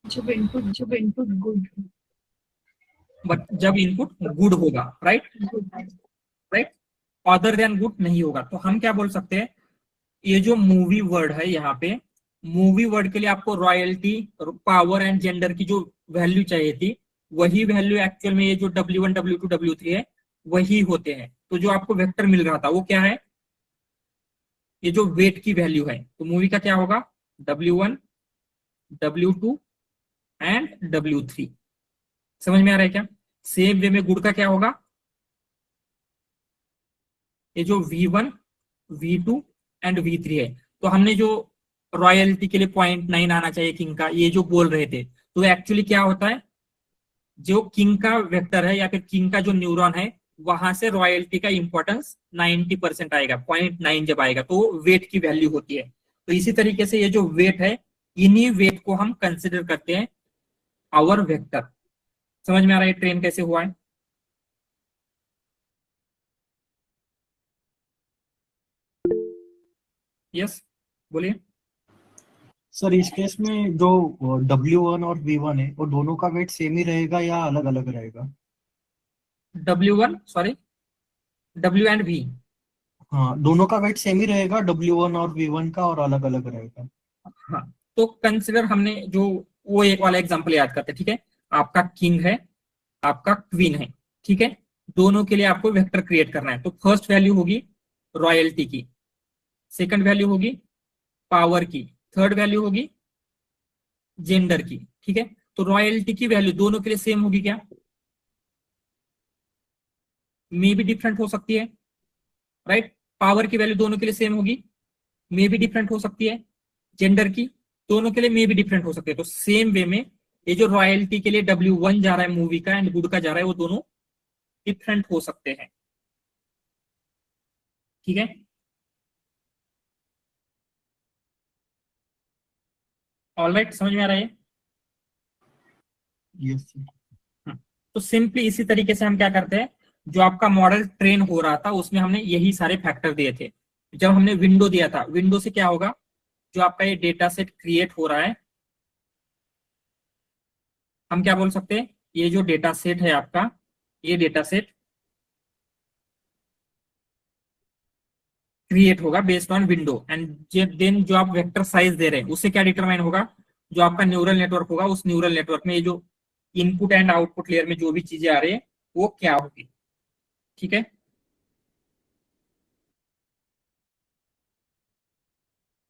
Speaker 2: जब इनपुट गुड
Speaker 1: बट जब इनपुट गुड होगा, right right, other than good नहीं होगा। तो हम क्या बोल सकते हैं, ये जो मूवी वर्ड है, यहाँ पे मूवी वर्ड के लिए आपको रॉयल्टी, पावर एंड जेंडर की जो वैल्यू चाहिए थी, वही वैल्यू एक्चुअल में ये जो W1, W2, W3 है वही होते हैं। तो जो आपको वेक्टर मिल रहा था वो क्या है? ये जो वेट की वैल्यू है, तो मूवी का क्या होगा? W1, W2 and W3। समझ में आ रहा है क्या? सेम वे में गुड का क्या होगा? ये जो V1, V2 एंड V3 है, तो हमने जो रॉयल्टी के लिए 0.9 आना चाहिए किंग का, ये जो बोल रहे थे, तो एक्चुअली क्या होता है, जो किंग का वेक्टर है या फिर किंग का जो न्यूरॉन है, वहां से रॉयल्टी का इंपॉर्टेंस 90% आएगा। 0.9 जब आएगा तो वेट की वैल्यू होती है। तो इसी तरीके से ये जो वेट है, इन्हीं वेट को हम कंसिडर करते हैं आवर वेक्टर। समझ में आ रहा है ट्रेन कैसे हुआ है? यस, बोलिए।
Speaker 6: सर इस केस में जो W1 और V1 है वो दोनों का वेट सेम ही रहेगा या अलग अलग रहेगा?
Speaker 1: W1 sorry W and V,
Speaker 6: हाँ, दोनों का वेट सेम ही रहेगा W1 और V1 का, और अलग अलग रहेगा?
Speaker 1: हाँ। तो कंसिडर हमने जो वो एक वाला एग्जांपल याद करते हैं, ठीक है। आपका किंग है, आपका क्वीन है, ठीक है। दोनों के लिए आपको वेक्टर क्रिएट करना है। तो फर्स्ट वैल्यू होगी रॉयल्टी की, सेकंड वैल्यू होगी पावर की, थर्ड वैल्यू होगी जेंडर की, ठीक है। तो रॉयल्टी की वैल्यू दोनों के लिए सेम होगी क्या? मे भी डिफरेंट हो सकती है, राइट। पावर की वैल्यू दोनों के लिए सेम होगी, मे भी डिफरेंट हो सकती है। जेंडर की दोनों के लिए मे भी डिफरेंट हो सकती है। तो सेम वे में ये जो रॉयल्टी के लिए W1 जा रहा है मूवी का एंड गुड का जा रहा है, वो दोनों डिफरेंट हो सकते हैं, ठीक है। ऑलराइट, समझ में आ रहा है?
Speaker 6: Yes sir.
Speaker 1: तो सिंपली इसी तरीके से हम क्या करते हैं, जो आपका मॉडल ट्रेन हो रहा था उसमें हमने यही सारे फैक्टर दिए थे। जब हमने विंडो दिया था, विंडो से क्या होगा, जो आपका ये डेटा सेट क्रिएट हो रहा है, हम क्या बोल सकते हैं, ये जो डेटा सेट है आपका, ये डेटा सेट क्रिएट होगा based on window, and then जो आप वेक्टर साइज दे रहे हैं उससे क्या डिटरमाइन होगा, जो आपका न्यूरल नेटवर्क होगा, उस न्यूरल नेटवर्क में ये जो इनपुट एंड आउटपुट लेयर में जो भी चीजें आ रही है वो क्या होगी, ठीक है।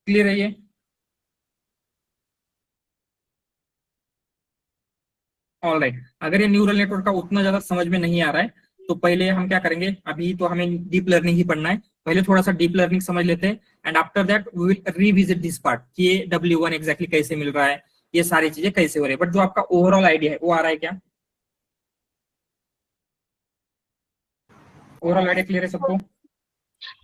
Speaker 1: क्लियर है ये? ऑलराइट, अगर ये न्यूरल नेटवर्क का उतना ज्यादा समझ में नहीं आ रहा है तो पहले हम क्या करेंगे, अभी तो हमें डीप लर्निंग ही पढ़ना है, पहले थोड़ा सा डीप लर्निंग समझ लेते हैं, and after that we will revisit this part कि ये W1 एग्जैक्टली कैसे मिल रहा है, ये सारी चीजें कैसे हो रही है। बट जो आपका ओवरऑल आइडिया है वो आ रहा है क्या? ओवरऑल आइडिया क्लियर है सबको?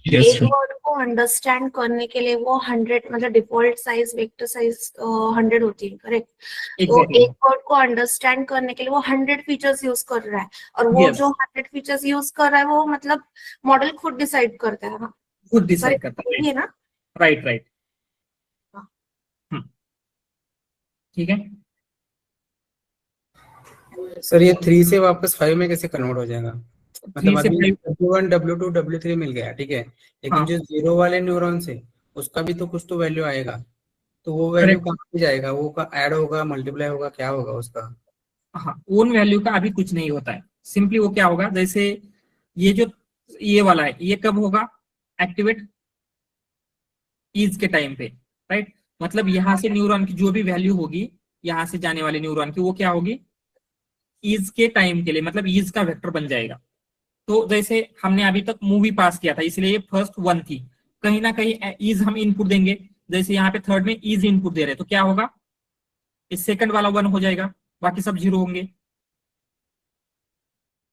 Speaker 9: Yes,
Speaker 11: एक वर्ड को अंडरस्टैंड करने के लिए वो 100 मतलब डिफॉल्ट साइज वेक्टर साइज 100 होती है, करेक्ट? तो
Speaker 1: एग्जैक्टली,
Speaker 11: एक वर्ड को अंडरस्टैंड करने के लिए वो 100 फीचर्स यूज कर रहा है, और वो
Speaker 1: Yes.
Speaker 11: जो 100 फीचर्स यूज कर रहा है वो मतलब मॉडल खुद डिसाइड करता है ना,
Speaker 1: खुद डिसाइड करता है,
Speaker 11: ये ना?
Speaker 1: Right right.
Speaker 11: हाँ।
Speaker 1: ठीक है,
Speaker 4: सर ये 3 से वापस 5 में कैसे कन्वर्ट हो जाएगा?
Speaker 1: 3
Speaker 4: मतलब
Speaker 1: से
Speaker 4: अभी
Speaker 1: 5,
Speaker 4: W1 W2 W3 मिल गया, ठीक है, लेकिन
Speaker 1: हाँ
Speaker 4: जो 0 वाले न्यूरॉन से उसका भी तो कुछ तो वैल्यू आएगा, तो वो वैल्यू
Speaker 1: करेक्ट।
Speaker 4: कहाँ पे जाएगा? वो का ऐड होगा, मल्टीप्लाई होगा, क्या होगा उसका?
Speaker 1: हाँ, ओन वैल्यू का अभी कुछ नहीं होता है, सिंपली वो क्या होगा, जैसे ये जो ये वाला है ये कब होगा एक्टिवेट? ईज के टाइम पे, राइट? मतलब यहाँ से न्यूरॉन की जो भी वैल्यू होगी, यहाँ से जाने वाले न्यूरॉन की, वो क्या होगी? ईज के टाइम के लिए, मतलब ईज का वेक्टर बन जाएगा। तो जैसे हमने अभी तक मूवी पास किया था, इसलिए ये फर्स्ट 1 थी, कहीं ना कहीं ईज हम इनपुट देंगे, जैसे यहाँ पे थर्ड में ईज इनपुट दे रहे, तो क्या होगा? इस सेकंड वाला 1 हो जाएगा, बाकी सब 0 होंगे।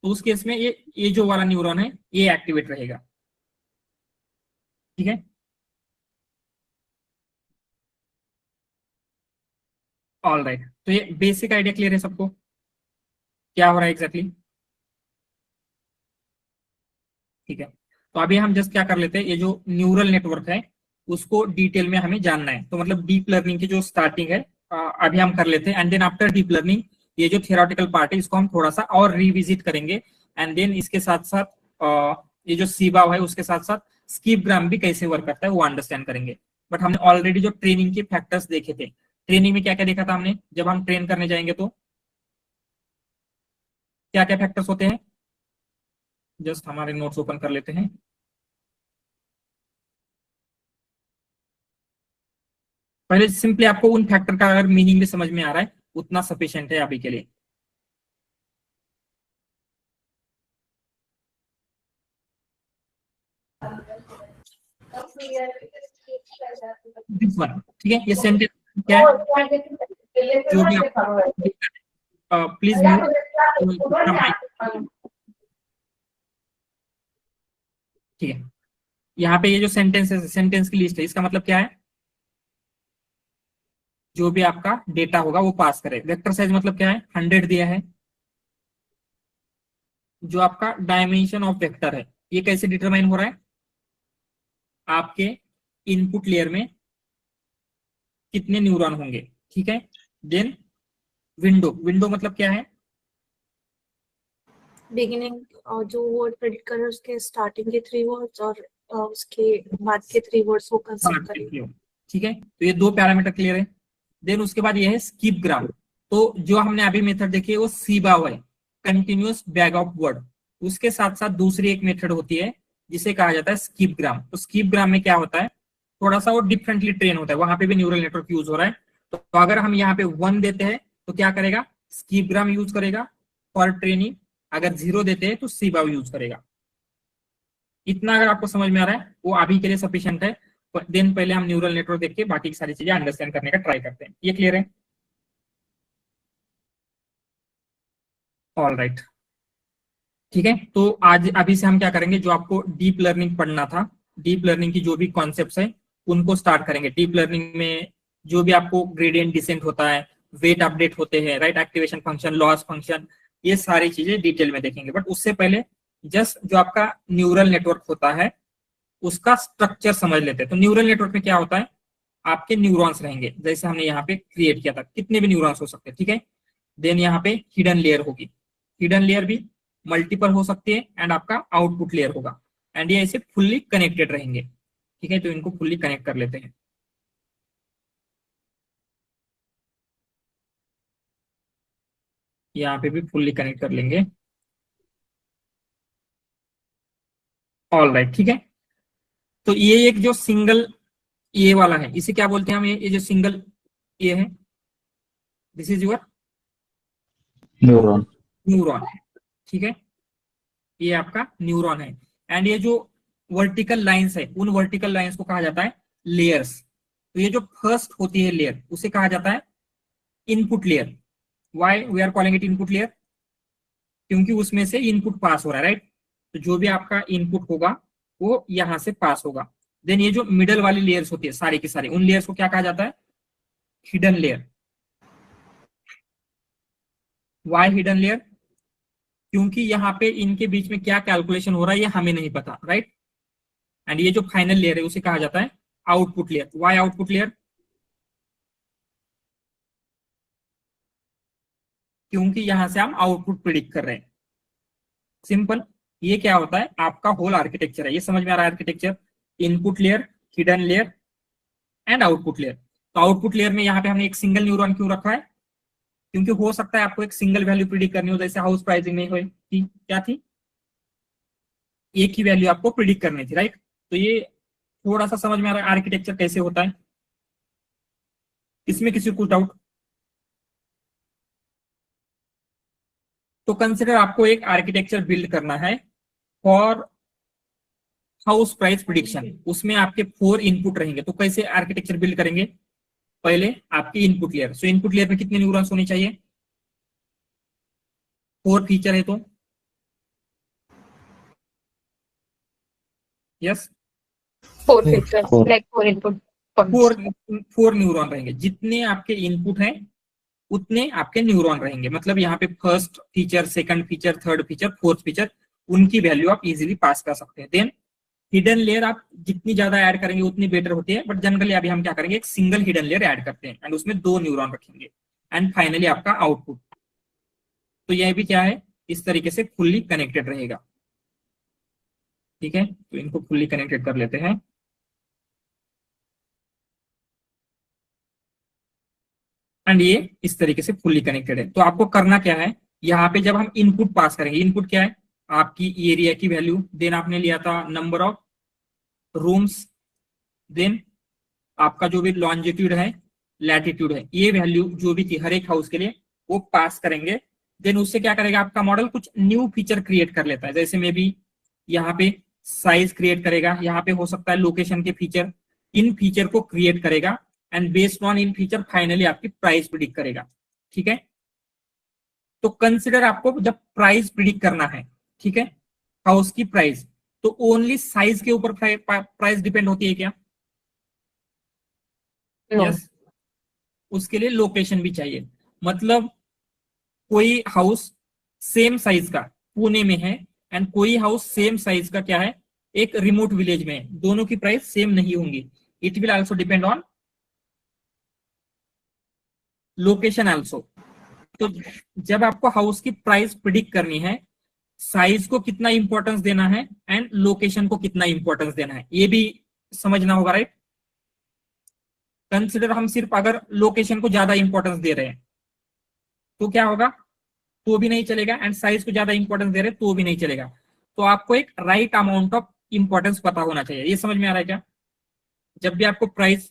Speaker 1: तो उस केस में ये जो वाला न्यूरॉन है ये एक्टिवेट रहेगा, ठीक है? ऑल राइट, तो ये बेसिक आइडिया क्लियर है सबको, क्या हो रहा है एग्जैक्टली? ठीक है, तो अभी हम जस्ट क्या कर लेते हैं, ये जो न्यूरल नेटवर्क है उसको डिटेल में हमें जानना है, तो मतलब डीप लर्निंग की जो स्टार्टिंग है अभी हम कर लेते हैं, and then after deep learning ये जो थियोरेटिकल पार्ट है इसको हम थोड़ा सा और रिविजिट करेंगे, एंड देन इसके साथ साथ ये जो सीबाव है उसके साथ साथ स्किप ग्राम भी कैसे वर्क करता है वो अंडरस्टैंड करेंगे। बट हमने ऑलरेडी जो ट्रेनिंग के फैक्टर्स देखे थे, ट्रेनिंग में क्या क्या देखा था हमने, जब हम ट्रेन करने जाएंगे तो क्या क्या फैक्टर्स होते हैं, जस्ट हमारे नोट्स ओपन कर लेते हैं। पहले सिंपली आपको उन फैक्टर का अगर मीनिंग भी समझ में आ रहा है उतना सफिशिएंट है अभी के लिए। दिस वन, ठीक है, ये सेंटेंस क्या है, जो भी आप प्लीज ठीक है, यहाँ पे ये जो सेंटेंस है, सेंटेंस की लिस्ट है, इसका मतलब क्या है, जो भी आपका डेटा होगा वो पास करे। वेक्टर साइज मतलब क्या है, 100 दिया है। जो आपका डायमेंशन ऑफ वेक्टर है ये कैसे डिटरमाइन हो रहा है, आपके इनपुट लेयर में कितने न्यूरॉन होंगे, ठीक है। देन विंडो, विंडो मतलब क्या है,
Speaker 11: बिगिनिंग और जो वर्ड प्रेडिक्ट कर रहे हैं उसके स्टार्टिंग के 3 वर्ड्स और उसके बाद के 3 वर्ड्स को कंसीडर करेंगे,
Speaker 1: ठीक है। तो ये 2 पैरामीटर क्लियर है। देन उसके बाद ये है स्किप ग्राम, तो जो हमने अभी मेथड देखी है वो सीबाव है, कंटिन्यूअस बैग ऑफ वर्ड। उसके साथ साथ दूसरी एक मेथड होती है जिसे कहा जाता है स्किप ग्राम। तो स्किप ग्राम में क्या होता है, थोड़ा सा वो डिफरेंटली ट्रेन होता है, वहां पे भी न्यूरल नेटवर्क यूज हो रहा है। तो अगर हम यहाँ पे 1 देते हैं तो क्या करेगा, स्किप ग्राम यूज करेगा फॉर ट्रेनिंग, अगर 0 देते हैं तो सीबाव यूज करेगा। इतना अगर आपको समझ में आ रहा है वो अभी के लिए सफिशिएंट है। देन पहले हम न्यूरल नेटवर्क देख के बाकी की सारी चीजें अंडरस्टैंड करने का ट्राई करते हैं। ये क्लियर है? ऑल राइट, ठीक है। तो आज अभी से हम क्या करेंगे, जो आपको डीप लर्निंग पढ़ना था, डीप लर्निंग की जो भी कॉन्सेप्ट्स है उनको स्टार्ट करेंगे। डीप लर्निंग में जो भी आपको ग्रेडियंट डिसेंट होता है, वेट अपडेट होते हैं, right, activation function, loss function, ये सारी चीजें डिटेल में देखेंगे। बट उससे पहले जस्ट जो आपका न्यूरल नेटवर्क होता है उसका स्ट्रक्चर समझ लेते हैं। तो न्यूरल नेटवर्क में क्या होता है, आपके न्यूरॉन्स रहेंगे, जैसे हमने यहाँ पे क्रिएट किया था, कितने भी न्यूरॉन्स हो सकते हैं, ठीक है। देन यहाँ पे हिडन लेयर होगी, हिडन लेयर भी मल्टीपल हो सकती है, एंड आपका आउटपुट लेयर होगा, एंड ये ऐसे फुल्ली कनेक्टेड रहेंगे, ठीक है। तो इनको फुल्ली कनेक्ट कर लेते हैं। यहाँ पे भी फुल्ली कनेक्ट कर लेंगे। ऑल राइट, ठीक है। तो ये एक जो सिंगल ये वाला है इसे क्या बोलते हैं हम, ये जो सिंगल ये है, this is your
Speaker 8: neuron.
Speaker 1: Neuron, ठीक है, ये आपका न्यूरॉन है। एंड ये जो वर्टिकल लाइंस है उन वर्टिकल लाइंस को कहा जाता है लेयर्स। तो ये जो फर्स्ट होती है लेयर उसे कहा जाता है input layer. Why we are calling it input layer, क्योंकि उसमें से इनपुट पास हो रहा है, राइट। तो जो भी आपका इनपुट होगा वो यहां से पास होगा। देन ये जो मिडल वाली लेयर्स होती है सारी की सारी, उन लेयर्स को क्या कहा जाता है? Hidden layer. Why hidden layer? क्योंकि यहाँ पे इनके बीच में क्या कैलकुलेशन हो रहा है ये हमें नहीं पता, राइट। एंड ये जो फाइनल लेयर है उसे कहा जाता है output layer. Why output layer? क्योंकि यहां से हम आउटपुट प्रिडिक्ट कर रहे हैं। सिंपल। ये क्या होता है? आपका होल आर्किटेक्चर है। ये समझ में आ रहा है architecture? Input layer, hidden layer and output layer. तो आउटपुट लेयर में यहाँ पे हमने एक सिंगल न्यूरॉन क्यों रखा है? क्योंकि हो सकता है आपको एक सिंगल वैल्यू प्रिडिक्ट करनी हो, जैसे हाउस प्राइसिंग में हुई थी, क्या थी? एक ही वैल्यू आपको प्रिडिक्ट करनी थी, राइट। तो ये थोड़ा सा समझ में आ रहा है आर्किटेक्चर कैसे होता है? इसमें किसी को कुछ डाउट? तो कंसिडर आपको एक आर्किटेक्चर बिल्ड करना है फॉर हाउस प्राइस प्रिडिक्शन। उसमें आपके 4 इनपुट रहेंगे। तो कैसे आर्किटेक्चर बिल्ड करेंगे? पहले आपकी इनपुट लेयर। सो इनपुट लेयर में कितने न्यूरॉन्स होने चाहिए? 4 फीचर है तो yes
Speaker 3: 4 features, like 4 input points.
Speaker 1: 4 neuron रहेंगे। जितने आपके इनपुट हैं उतने आपके न्यूरॉन रहेंगे। मतलब यहाँ पे first feature, second feature, third feature, fourth feature, उनकी वैल्यू आप इजीली पास कर सकते हैं। देन हिडन लेयर आप जितनी ज्यादा ऐड करेंगे उतनी बेटर होती है, बट जनरली अभी हम क्या करेंगे, एक सिंगल हिडन लेयर ऐड करते हैं एंड उसमें 2 न्यूरॉन रखेंगे। एंड फाइनली आपका आउटपुट। तो यह भी क्या है, इस तरीके से फुल्ली कनेक्टेड रहेगा। ठीक है, तो इनको फुल्ली कनेक्टेड कर लेते हैं। एंड ये इस तरीके से फुल्ली कनेक्टेड है। तो आपको करना क्या है, यहाँ पे जब हम इनपुट पास करेंगे, इनपुट क्या है, आपकी एरिया की वैल्यू, देन आपने लिया था नंबर ऑफ रूम्स, देन आपका जो भी लॉन्जिट्यूड है, लैटिट्यूड है, ये वैल्यू जो भी थी हर एक हाउस के लिए वो पास करेंगे। देन उससे क्या करेगा, आपका मॉडल कुछ न्यू फीचर क्रिएट कर लेता है। जैसे में भी यहाँ पे साइज क्रिएट करेगा, यहाँ पे हो सकता है लोकेशन के फीचर, इन फीचर को क्रिएट करेगा and based on in feature finally आपकी प्राइस प्रिडिक्ट करेगा। ठीक है, तो कंसिडर आपको जब प्राइस प्रिडिक्ट करना है, ठीक है, हाउस की प्राइस, तो ओनली साइज के ऊपर प्राइस डिपेंड होती है क्या? यस, उसके लिए लोकेशन भी चाहिए। मतलब कोई हाउस सेम साइज का पुणे में है एंड कोई हाउस सेम साइज का क्या है, एक रिमोट विलेज में है, दोनों की प्राइस सेम नहीं होंगी। It will also depend on location also. तो जब आपको हाउस की प्राइस प्रिडिक्ट करनी है, साइज को कितना इंपॉर्टेंस देना है एंड लोकेशन को कितना इंपॉर्टेंस देना है, ये भी समझना होगा, राइट। कंसिडर हम सिर्फ अगर लोकेशन को ज्यादा इंपॉर्टेंस दे रहे हैं तो क्या होगा, तो भी नहीं चलेगा, एंड साइज को ज्यादा इंपॉर्टेंस दे रहे हैं तो भी नहीं चलेगा। तो आपको एक राइट अमाउंट ऑफ इंपॉर्टेंस पता होना चाहिए। ये समझ में आ रहा है क्या? जब भी आपको प्राइस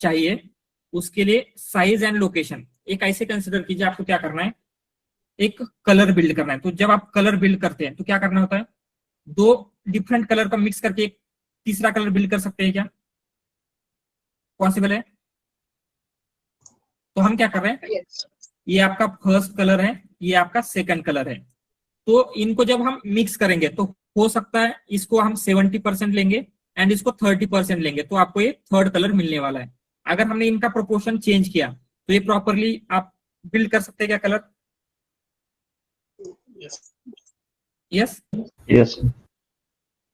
Speaker 1: चाहिए उसके लिए साइज एंड लोकेशन एक ऐसे कंसिडर कीजिए, आपको क्या करना है, एक कलर बिल्ड करना है। तो जब आप कलर बिल्ड करते हैं तो क्या करना होता है, 2 डिफरेंट कलर का मिक्स करके एक तीसरा कलर बिल्ड कर सकते हैं क्या? पॉसिबल है? तो हम क्या कर रहे हैं,
Speaker 3: Yes.
Speaker 1: ये आपका फर्स्ट कलर है, ये आपका सेकंड कलर है, तो इनको जब हम मिक्स करेंगे तो हो सकता है इसको हम 70% लेंगे एंड इसको 30% लेंगे, तो आपको ये थर्ड कलर मिलने वाला है। अगर हमने इनका प्रोपोर्शन चेंज किया तो ये प्रॉपरली आप बिल्ड कर सकते हैं क्या कलर? यस,
Speaker 8: यस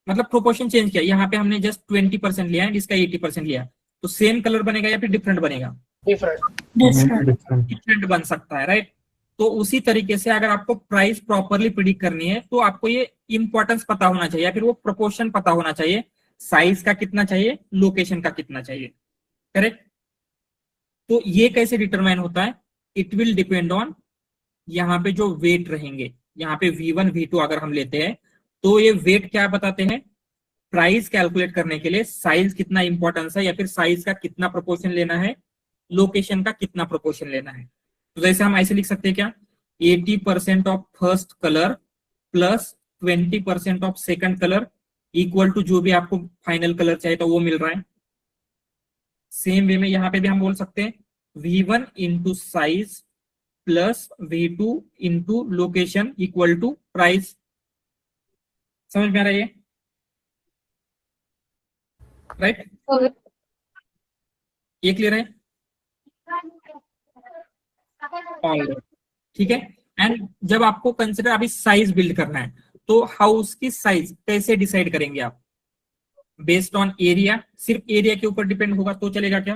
Speaker 1: मतलब प्रोपोर्शन चेंज किया, यहाँ पे हमने जस्ट 20% लिया है, इसका 80% लिया, तो सेम कलर बनेगा या फिर डिफरेंट बनेगा? डिफरेंट बन सकता है, राइट। तो उसी तरीके से अगर आपको प्राइस प्रॉपरली प्रिडिक्ट करनी है तो आपको ये इंपॉर्टेंस पता होना चाहिए या फिर वो प्रोपोर्शन पता होना चाहिए, साइज का कितना चाहिए, लोकेशन का कितना चाहिए, करेक्ट। तो ये कैसे डिटरमाइन होता है, इट विल डिपेंड ऑन यहाँ पे जो वेट रहेंगे, यहाँ पे V1 V2 अगर हम लेते हैं तो ये वेट क्या बताते हैं, प्राइस कैलकुलेट करने के लिए साइज कितना इंपॉर्टेंस है या फिर साइज का कितना प्रोपोर्शन लेना है, लोकेशन का कितना प्रोपोर्शन लेना है। तो जैसे हम ऐसे लिख सकते हैं क्या, 80% of first colour plus 20% of second colour equal to जो भी आपको फाइनल कलर चाहिए तो वो मिल रहा है। सेम वे में यहाँ पे भी हम बोल सकते हैं V1 into size plus V2 into location equal to price. समझ में आ रहा है ये? राइट, ये क्लियर है? ऑल ठीक है। एंड जब आपको कंसिडर अभी साइज बिल्ड करना है, तो हाउस की साइज कैसे डिसाइड करेंगे आप? बेस्ड ऑन एरिया, सिर्फ एरिया के ऊपर डिपेंड होगा तो चलेगा क्या?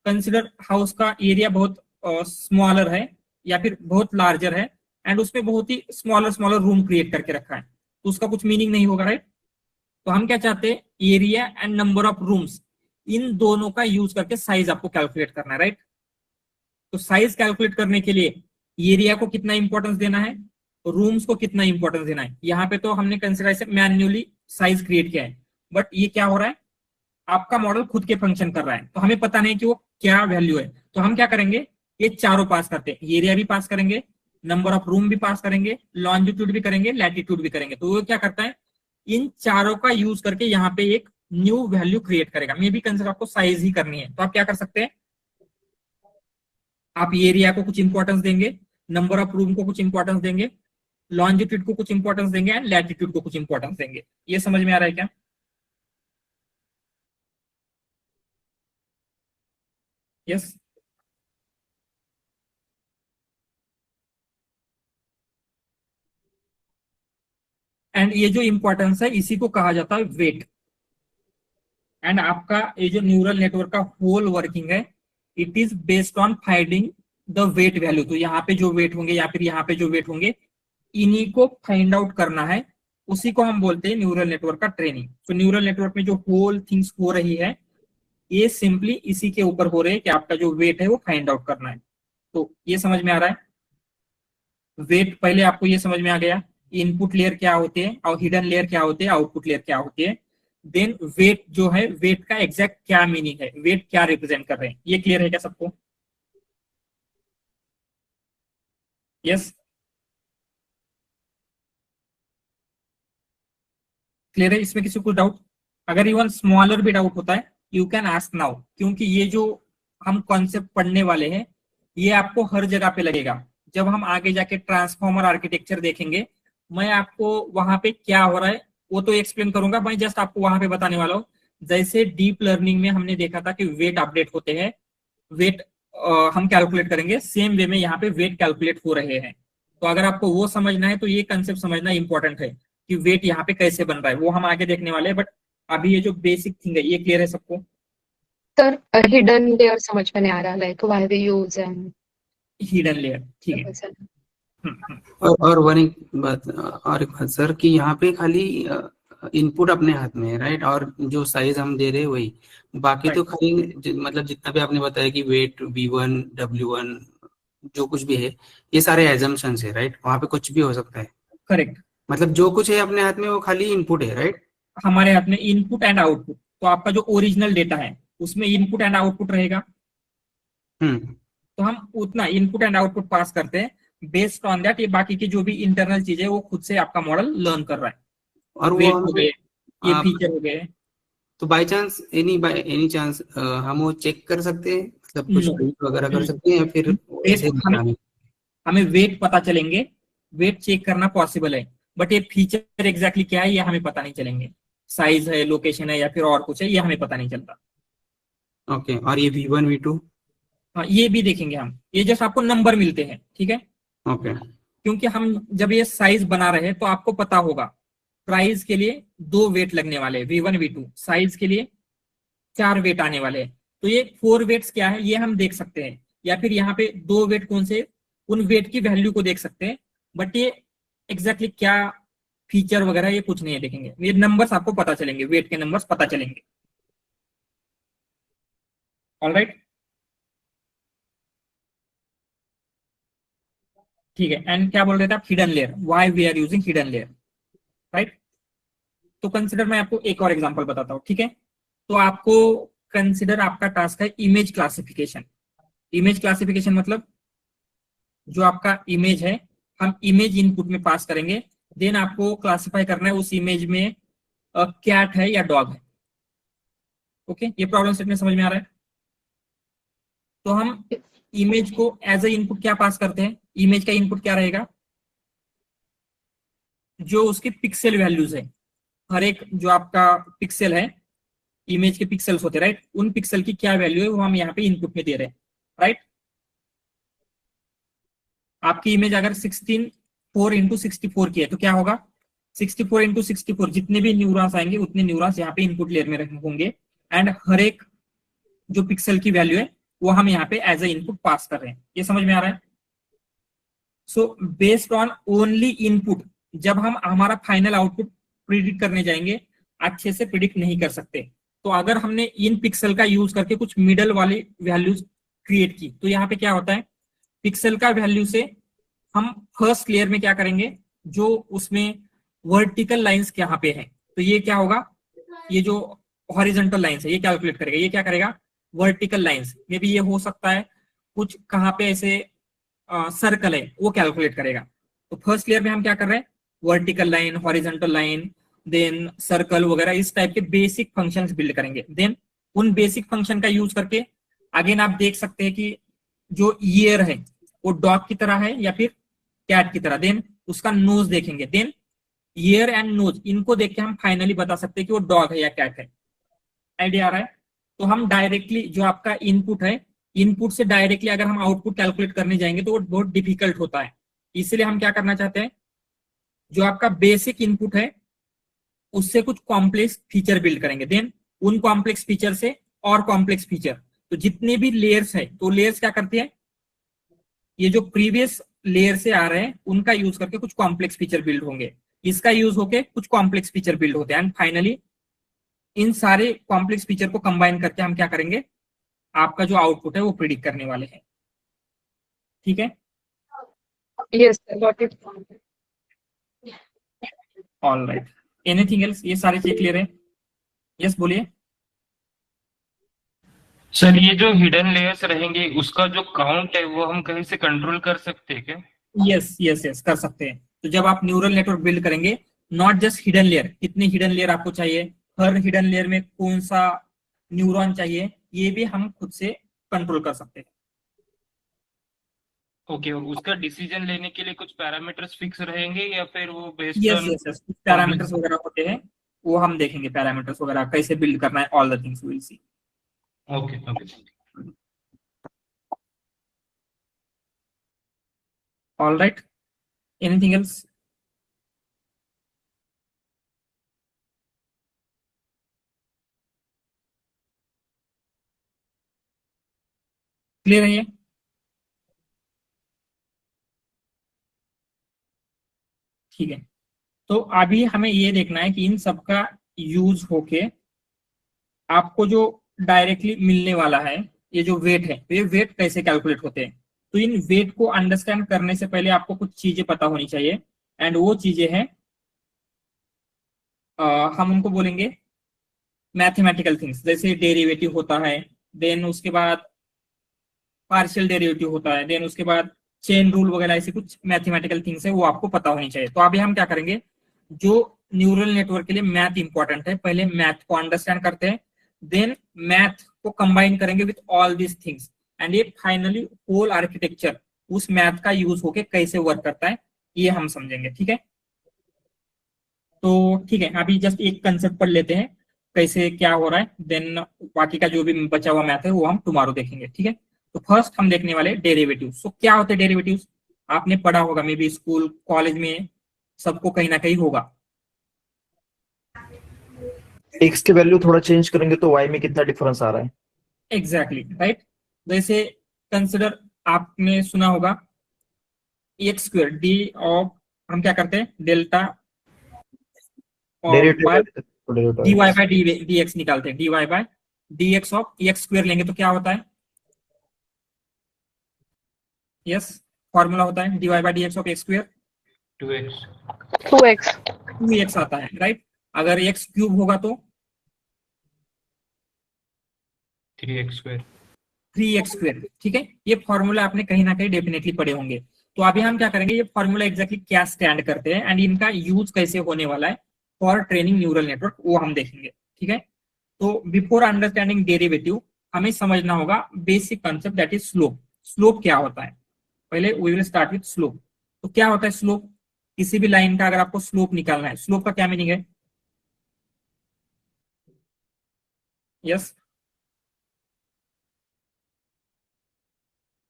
Speaker 1: कंसिडर हाउस का एरिया बहुत स्मॉलर है या फिर बहुत लार्जर है, एंड उसमें बहुत ही स्मॉलर स्मॉलर रूम क्रिएट करके रखा है, तो उसका कुछ मीनिंग नहीं होगा, राइट? तो हम क्या चाहते हैं, area and number of rooms, इन दोनों का यूज करके साइज आपको कैलकुलेट करना है, राइट? तो साइज कैलकुलेट करने के लिए एरिया को कितना इंपॉर्टेंस देना है, रूम्स को कितना इंपॉर्टेंस देना है। यहाँ पे तो हमने कंसिडर से मैन्युअली साइज क्रिएट किया है, बट ये क्या हो रहा है, आपका मॉडल खुद के फंक्शन कर रहा है, तो हमें पता नहीं कि वो क्या वैल्यू है। तो हम क्या करेंगे, ये चारों पास करते हैं, एरिया भी पास करेंगे, नंबर ऑफ रूम भी पास करेंगे, लॉन्जिट्यूड भी करेंगे, लैटिट्यूड भी करेंगे। तो वो क्या करता है, इन चारों का यूज करके यहाँ पे एक न्यू वैल्यू क्रिएट करेगा। मे बी कंसिडर आपको साइज ही करनी है, तो आप क्या कर सकते हैं, आप एरिया को कुछ इंपॉर्टेंस देंगे, नंबर ऑफ रूम को कुछ इंपॉर्टेंस देंगे, लॉन्जिट्यूड को कुछ इंपॉर्टेंस देंगे एंड लैटिट्यूड को कुछ इंपॉर्टेंस देंगे। ये समझ में आ रहा है क्या? यस। एंड ये जो इंपॉर्टेंस है इसी को कहा जाता है वेट। एंड आपका ये जो न्यूरल नेटवर्क का होल वर्किंग है, it is based on finding the weight value. तो यहाँ पे जो वेट होंगे या फिर यहाँ पे जो वेट होंगे, इन्हीं को फाइंड आउट करना है, उसी को हम बोलते हैं न्यूरल नेटवर्क का ट्रेनिंग। तो न्यूरल नेटवर्क में जो होल थिंग्स हो रही है, ये सिंपली इसी के ऊपर हो रहे हैं कि आपका जो वेट है वो फाइंड आउट करना है। तो ये समझ में आ रहा है, वेट पहले आपको ये समझ में आ गया, इनपुट लेयर क्या होते हैं और हिडन लेयर क्या होते हैं, आउटपुट लेयर क्या होती है। देन वेट जो है, वेट का एग्जैक्ट क्या मीनिंग है, वेट क्या रिप्रेजेंट कर रहे हैं, ये क्लियर है क्या सबको? यस, क्लियर है? इसमें किसी को डाउट? अगर इवन स्मॉलर भी डाउट होता है, यू कैन आस्क नाउ, क्योंकि ये जो हम कॉन्सेप्ट पढ़ने वाले हैं ये आपको हर जगह पे लगेगा। जब हम आगे जाके ट्रांसफॉर्मर आर्किटेक्चर देखेंगे, मैं आपको वहां पे क्या हो रहा है वो तो एक्सप्लेन करूंगा, मैं जस्ट आपको वहां पे बताने वाला हूँ। जैसे डीप लर्निंग में हमने देखा था कि वेट अपडेट होते हैं, वेट हम कैलकुलेट करेंगे, सेम वे में यहाँ पे वेट कैलकुलेट हो रहे हैं। तो अगर आपको वो समझना है तो ये कंसेप्ट समझना इंपॉर्टेंट है कि वेट यहाँ पे कैसे बन रहा है, वो हम आगे देखने वाले हैं। बट अभी ये जो बेसिक थिंग है ये क्लियर है सबको?
Speaker 3: सर हिडन लेयर समझ में नहीं आ रहा, like why we use and
Speaker 1: hidden layer, ठीक है।
Speaker 4: और एक बात सर, कि यहाँ पे खाली इनपुट अपने हाथ में है, राइट? और जो साइज हम दे रहे हैं वही, बाकी तो खाली मतलब जितना भी आपने बताया कि वेट V1 W1 जो कुछ भी है, ये सारे एजम्पशंस है, राइट? वहाँ पे कुछ भी हो सकता है।
Speaker 1: करेक्ट,
Speaker 4: मतलब जो कुछ है अपने हाथ में वो खाली इनपुट है, राइट?
Speaker 1: हमारे हाथ में इनपुट एंड आउटपुट। तो आपका जो ओरिजिनल डेटा है उसमें इनपुट एंड आउटपुट रहेगा, तो हम उतना इनपुट एंड आउटपुट पास करते हैं। बेस्ड ऑन दैट ये बाकी की जो भी इंटरनल चीज है वो खुद से आपका मॉडल लर्न कर रहा है।
Speaker 4: और
Speaker 1: वेट
Speaker 4: वो
Speaker 1: हो गए, ये फीचर हो गए,
Speaker 4: तो बाय चांस एनी चांस हम वो चेक कर सकते हैं, मतलब कुछ
Speaker 1: No.
Speaker 4: ट्वीट वगैरह कर सकते हैं या फिर ऐसे
Speaker 1: हमें वेट पता चलेंगे, वेट चेक करना पॉसिबल है, बट ये फीचर एग्जैक्टली क्या है ये हमें पता नहीं चलेंगे। साइज है, लोकेशन है या फिर और कुछ है, ये हमें पता नहीं चलता।
Speaker 4: ओके, और ये V1 V2
Speaker 1: हाँ, ये भी देखेंगे हम, ये जस्ट आपको नंबर मिलते हैं, ठीक है?
Speaker 4: ओके,
Speaker 1: क्योंकि हम जब ये साइज बना रहे हैं तो आपको पता होगा प्राइस के लिए 2 वेट लगने वाले हैं, V1 V2, साइज के लिए 4 वेट आने वाले हैं। तो ये 4 वेट्स क्या है ये हम देख सकते हैं, या फिर यहाँ पे 2 वेट कौन से, उन वेट की वैल्यू को देख सकते हैं, बट ये एग्जैक्टली क्या फीचर वगैरह ये कुछ नहीं है देखेंगे। ये नंबर्स आपको पता चलेंगे, वेट के नंबर्स पता चलेंगे। ऑलराइट, ठीक है। एंड क्या बोल रहे थे आप, hidden layer, why we are using hidden layer, right? तो कंसिडर मैं आपको एक और एग्जांपल बताता हूँ, ठीक है? तो आपको कंसिडर आपका टास्क है इमेज क्लासिफिकेशन। इमेज क्लासिफिकेशन मतलब जो आपका इमेज है, हम इमेज इनपुट में पास करेंगे, देन आपको क्लासिफाई करना है उस इमेज में कैट है या डॉग है। ओके, ये प्रॉब्लम सेट में समझ में आ रहा है? तो हम इमेज को एज ए इनपुट क्या पास करते हैं, इमेज का इनपुट क्या रहेगा, जो उसकी पिक्सल वैल्यूज है, हर एक जो आपका पिक्सल है, इमेज के पिक्सल्स होते हैं राइट, उन पिक्सल की क्या वैल्यू है वो हम यहाँ पे इनपुट में दे रहे हैं राइट। आपकी इमेज अगर 4x64 की है तो क्या होगा, 64x64 जितने भी न्यूरॉन्स आएंगे उतने न्यूरॉन्स यहाँ पे इनपुट लेयर में होंगे, एंड हर एक जो पिक्सल की वैल्यू है वो हम यहाँ पे एज ए इनपुट पास कर रहे हैं। ये समझ में आ रहा है? So based on only input जब हम हमारा फाइनल आउटपुट प्रिडिक्ट करने जाएंगे अच्छे से प्रिडिक्ट नहीं कर सकते। तो अगर हमने इन पिक्सल का यूज करके कुछ मिडल वाली वैल्यूज क्रिएट की तो यहाँ पे क्या होता है, पिक्सल का वैल्यू से हम फर्स्ट लेयर में क्या करेंगे, जो उसमें वर्टिकल लाइंस यहाँ पे है तो ये क्या होगा, ये जो हॉरिजॉन्टल लाइंस है ये कैलकुलेट करेगा। ये क्या करेगा, वर्टिकल लाइंस में भी ये हो सकता है कुछ कहाँ पे ऐसे सर्कल है वो कैलकुलेट करेगा। तो फर्स्ट लेयर में हम क्या कर रहे हैं, vertical line, horizontal line, then circle वगैरह इस टाइप के बेसिक फंक्शंस बिल्ड करेंगे। देन उन बेसिक फंक्शन का यूज करके अगेन आप देख सकते हैं कि जो ईयर है वो डॉग की तरह है या फिर कैट की तरह। देन उसका नोज देखेंगे, देन ईयर एंड नोज इनको देख के हम फाइनली बता सकते हैं कि वो डॉग है या कैट है। आइडिया आ रहा है? तो हम डायरेक्टली जो आपका इनपुट है, इनपुट से डायरेक्टली अगर हम आउटपुट कैलकुलेट करने जाएंगे तो वो बहुत डिफिकल्ट होता है। इसलिए हम क्या करना चाहते हैं, जो आपका बेसिक इनपुट है उससे कुछ कॉम्प्लेक्स फीचर बिल्ड करेंगे। देन उन कॉम्प्लेक्स फीचर से और कॉम्प्लेक्स फीचर, तो जितने भी लेयर्स है तो लेयर्स क्या करते हैं, ये जो प्रीवियस लेयर से आ रहे हैं उनका यूज करके कुछ कॉम्प्लेक्स फीचर बिल्ड होंगे, इसका यूज होके कुछ कॉम्प्लेक्स फीचर बिल्ड होते हैं, एंड फाइनली इन सारे कॉम्प्लेक्स फीचर को कंबाइन करके हम क्या करेंगे, आपका जो आउटपुट है वो प्रिडिक्ट करने वाले हैं। ठीक है?
Speaker 3: Yes, got it.
Speaker 1: All right, anything else? ये सारे चीज क्लियर है? यस बोलिए।
Speaker 12: सर ये जो हिडन लेयर्स रहेंगे उसका जो काउंट है वो हम कहीं से कंट्रोल कर सकते हैं क्या?
Speaker 1: यस यस यस कर सकते हैं। तो जब आप न्यूरल नेटवर्क बिल्ड करेंगे, नॉट जस्ट हिडन लेयर, कितने हिडन लेयर आपको चाहिए, हर हिडन लेयर में कौन सा न्यूरॉन चाहिए, ये भी हम खुद से कंट्रोल कर सकते हैं।
Speaker 12: ओके, और उसका डिसीजन लेने के लिए कुछ पैरामीटर्स फिक्स रहेंगे या फिर वो based
Speaker 1: yes
Speaker 12: on
Speaker 1: yes yes कुछ पैरामीटर्स वगैरह होते हैं, वो हम देखेंगे पैरामीटर्स वगैरह कैसे बिल्ड करना है, all the things we will see.
Speaker 12: Okay okay
Speaker 1: all right, anything else? Clear है ये? ठीक है, तो अभी हमें ये देखना है कि इन सबका यूज होके आपको जो डायरेक्टली मिलने वाला है, ये जो वेट है, तो ये वेट कैसे कैलकुलेट होते हैं। तो इन वेट को अंडरस्टैंड करने से पहले आपको कुछ चीजें पता होनी चाहिए, एंड वो चीजें हैं हम उनको बोलेंगे मैथमेटिकल थिंग्स, जैसे डेरिवेटिव होता है, देन उसके बाद पार्शियल डेरिवेटिव होता है, देन उसके बाद चेन रूल वगैरह, ऐसे कुछ मैथमेटिकल थिंग्स है वो आपको पता होनी चाहिए। तो अभी हम क्या करेंगे, जो न्यूरल नेटवर्क के लिए मैथ इंपॉर्टेंट है, पहले मैथ को अंडरस्टैंड करते हैं, देन मैथ को कंबाइन करेंगे with all these things, and ये फाइनली होल आर्किटेक्चर उस मैथ का यूज होके कैसे वर्क करता है ये हम समझेंगे। ठीक है? तो ठीक है, अभी जस्ट एक कंसेप्ट पढ़ लेते हैं कैसे क्या हो रहा है, देन बाकी का जो भी बचा हुआ मैथ है वो हम टुमारो देखेंगे। ठीक है? तो फर्स्ट हम देखने वाले डेरिवेटिव। सो क्या होते हैं डेरिवेटिव? आपने पढ़ा होगा, मे बी स्कूल कॉलेज में सबको कहीं ना कहीं होगा।
Speaker 8: एक्स की वैल्यू थोड़ा चेंज करेंगे तो वाई में कितना डिफरेंस आ रहा है।
Speaker 1: Exactly right. जैसे कंसिडर, आपने सुना होगा एक्स स्क्वायर डी ऑफ, हम क्या करते हैं delta d y by d x निकालते हैं, d y by d x of x square लेंगे तो क्या होता है, यस फॉर्मूला होता है d y by d x of x square 2x आता है राइट। अगर एक्स क्यूब होगा तो
Speaker 12: 3x स्क्वायर।
Speaker 1: 3x square. ठीक है, ये फॉर्मूला आपने कहीं ना कहीं डेफिनेटली पढ़े होंगे। तो अभी हम क्या करेंगे, ये फॉर्मूला एग्जैक्टली क्या स्टैंड करते हैं एंड इनका यूज कैसे होने वाला है फॉर ट्रेनिंग न्यूरल नेटवर्क, वो हम देखेंगे। ठीक है, तो बिफोर अंडरस्टैंडिंग डेरिवेटिव हमें समझना होगा basic concept, that is slope. Slope क्या होता है, पहले we will start with slope. तो क्या होता है स्लोप? किसी भी लाइन का अगर आपको स्लोप निकालना है, स्लोप का क्या मीनिंग है, यस,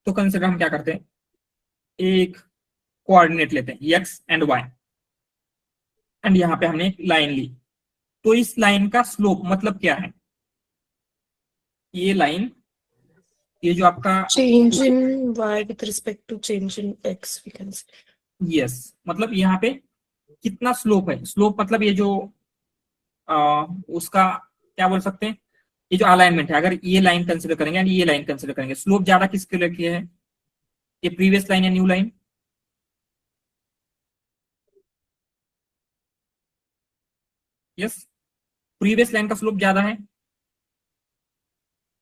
Speaker 1: तो कंसिडर हम क्या करते हैं, एक कोऑर्डिनेट लेते हैं एक्स एंड वाई, एंड यहाँ पे हमने एक लाइन ली। तो इस लाइन का स्लोप मतलब क्या है, ये लाइन, ये जो आपका
Speaker 11: Change in y with respect to change in x, we can say.
Speaker 1: Yes, मतलब यहाँ पे कितना स्लोप है, स्लोप मतलब ये जो उसका क्या बोल सकते हैं, ये जो अलाइनमेंट है, अगर ये लाइन कंसिडर करेंगे यानी ये लाइन कंसिडर करेंगे, स्लोप ज्यादा किसके लिए किया है, ये प्रीवियस लाइन या new line, yes, previous line का स्लोप ज्यादा है।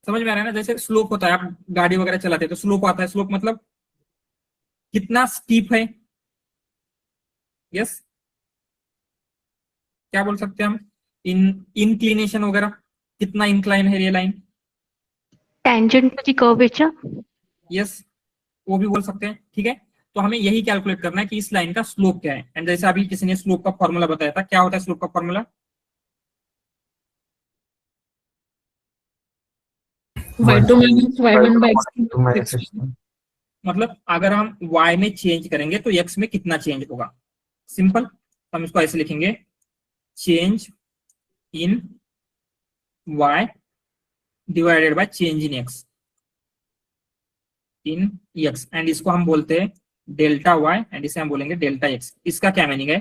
Speaker 1: समझ में आ रहा है ना, जैसे स्लोप होता है, आप गाड़ी वगैरह चलाते हैं तो स्लोप आता है, स्लोप मतलब कितना स्टीप है, यस, क्या बोल सकते हैं हम, इंक्लिनेशन वगैरह, कितना इंक्लाइन है ये लाइन,
Speaker 3: tangent to the curvature.
Speaker 1: Yes, वो भी बोल सकते हैं। ठीक है, तो हमें यही कैलकुलेट करना है कि इस लाइन का स्लोप क्या है। एंड जैसे अभी किसी ने स्लोप का फॉर्मूला बताया था, क्या होता है स्लोप का formula,
Speaker 9: y2 minus y1 by x2
Speaker 1: मतलब अगर हम y में चेंज करेंगे तो x में कितना चेंज होगा। सिंपल, हम इसको ऐसे लिखेंगे, change in y divided by change in x, in x, and इसको हम बोलते हैं डेल्टा y, एंड इसे हम बोलेंगे डेल्टा x। इसका क्या मीनिंग है,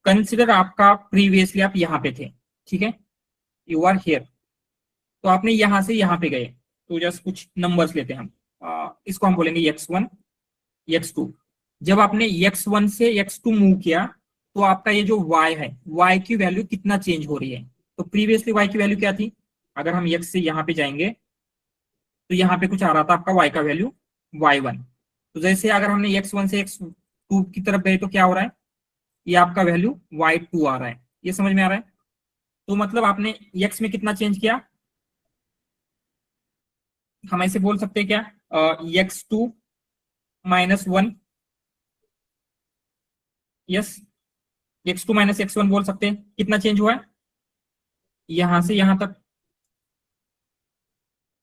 Speaker 1: कंसिडर आपका प्रीवियसली आप यहाँ पे थे, ठीक है, यू आर हियर, तो आपने यहां से यहाँ पे गए, तो जस्ट कुछ नंबर्स लेते हैं हम, इसको हम बोलेंगे x1 x2। जब आपने x1 से x2 मूव किया तो आपका ये जो y है, y की वैल्यू कितना चेंज हो रही है, तो प्रीवियसली y की वैल्यू क्या थी, अगर हम x से यहाँ पे जाएंगे तो यहाँ पे कुछ आ रहा था आपका y का वैल्यू y1, तो जैसे अगर हमने x1 से x2 की तरफ गए तो क्या हो रहा है, ये आपका वैल्यू y2 आ रहा है। ये समझ में आ रहा है, तो मतलब आपने x में कितना चेंज किया, हम ऐसे बोल सकते हैं क्या, x2 minus 1, yes, x2 minus x1 बोल सकते हैं, कितना चेंज हुआ है, यहां से यहां तक,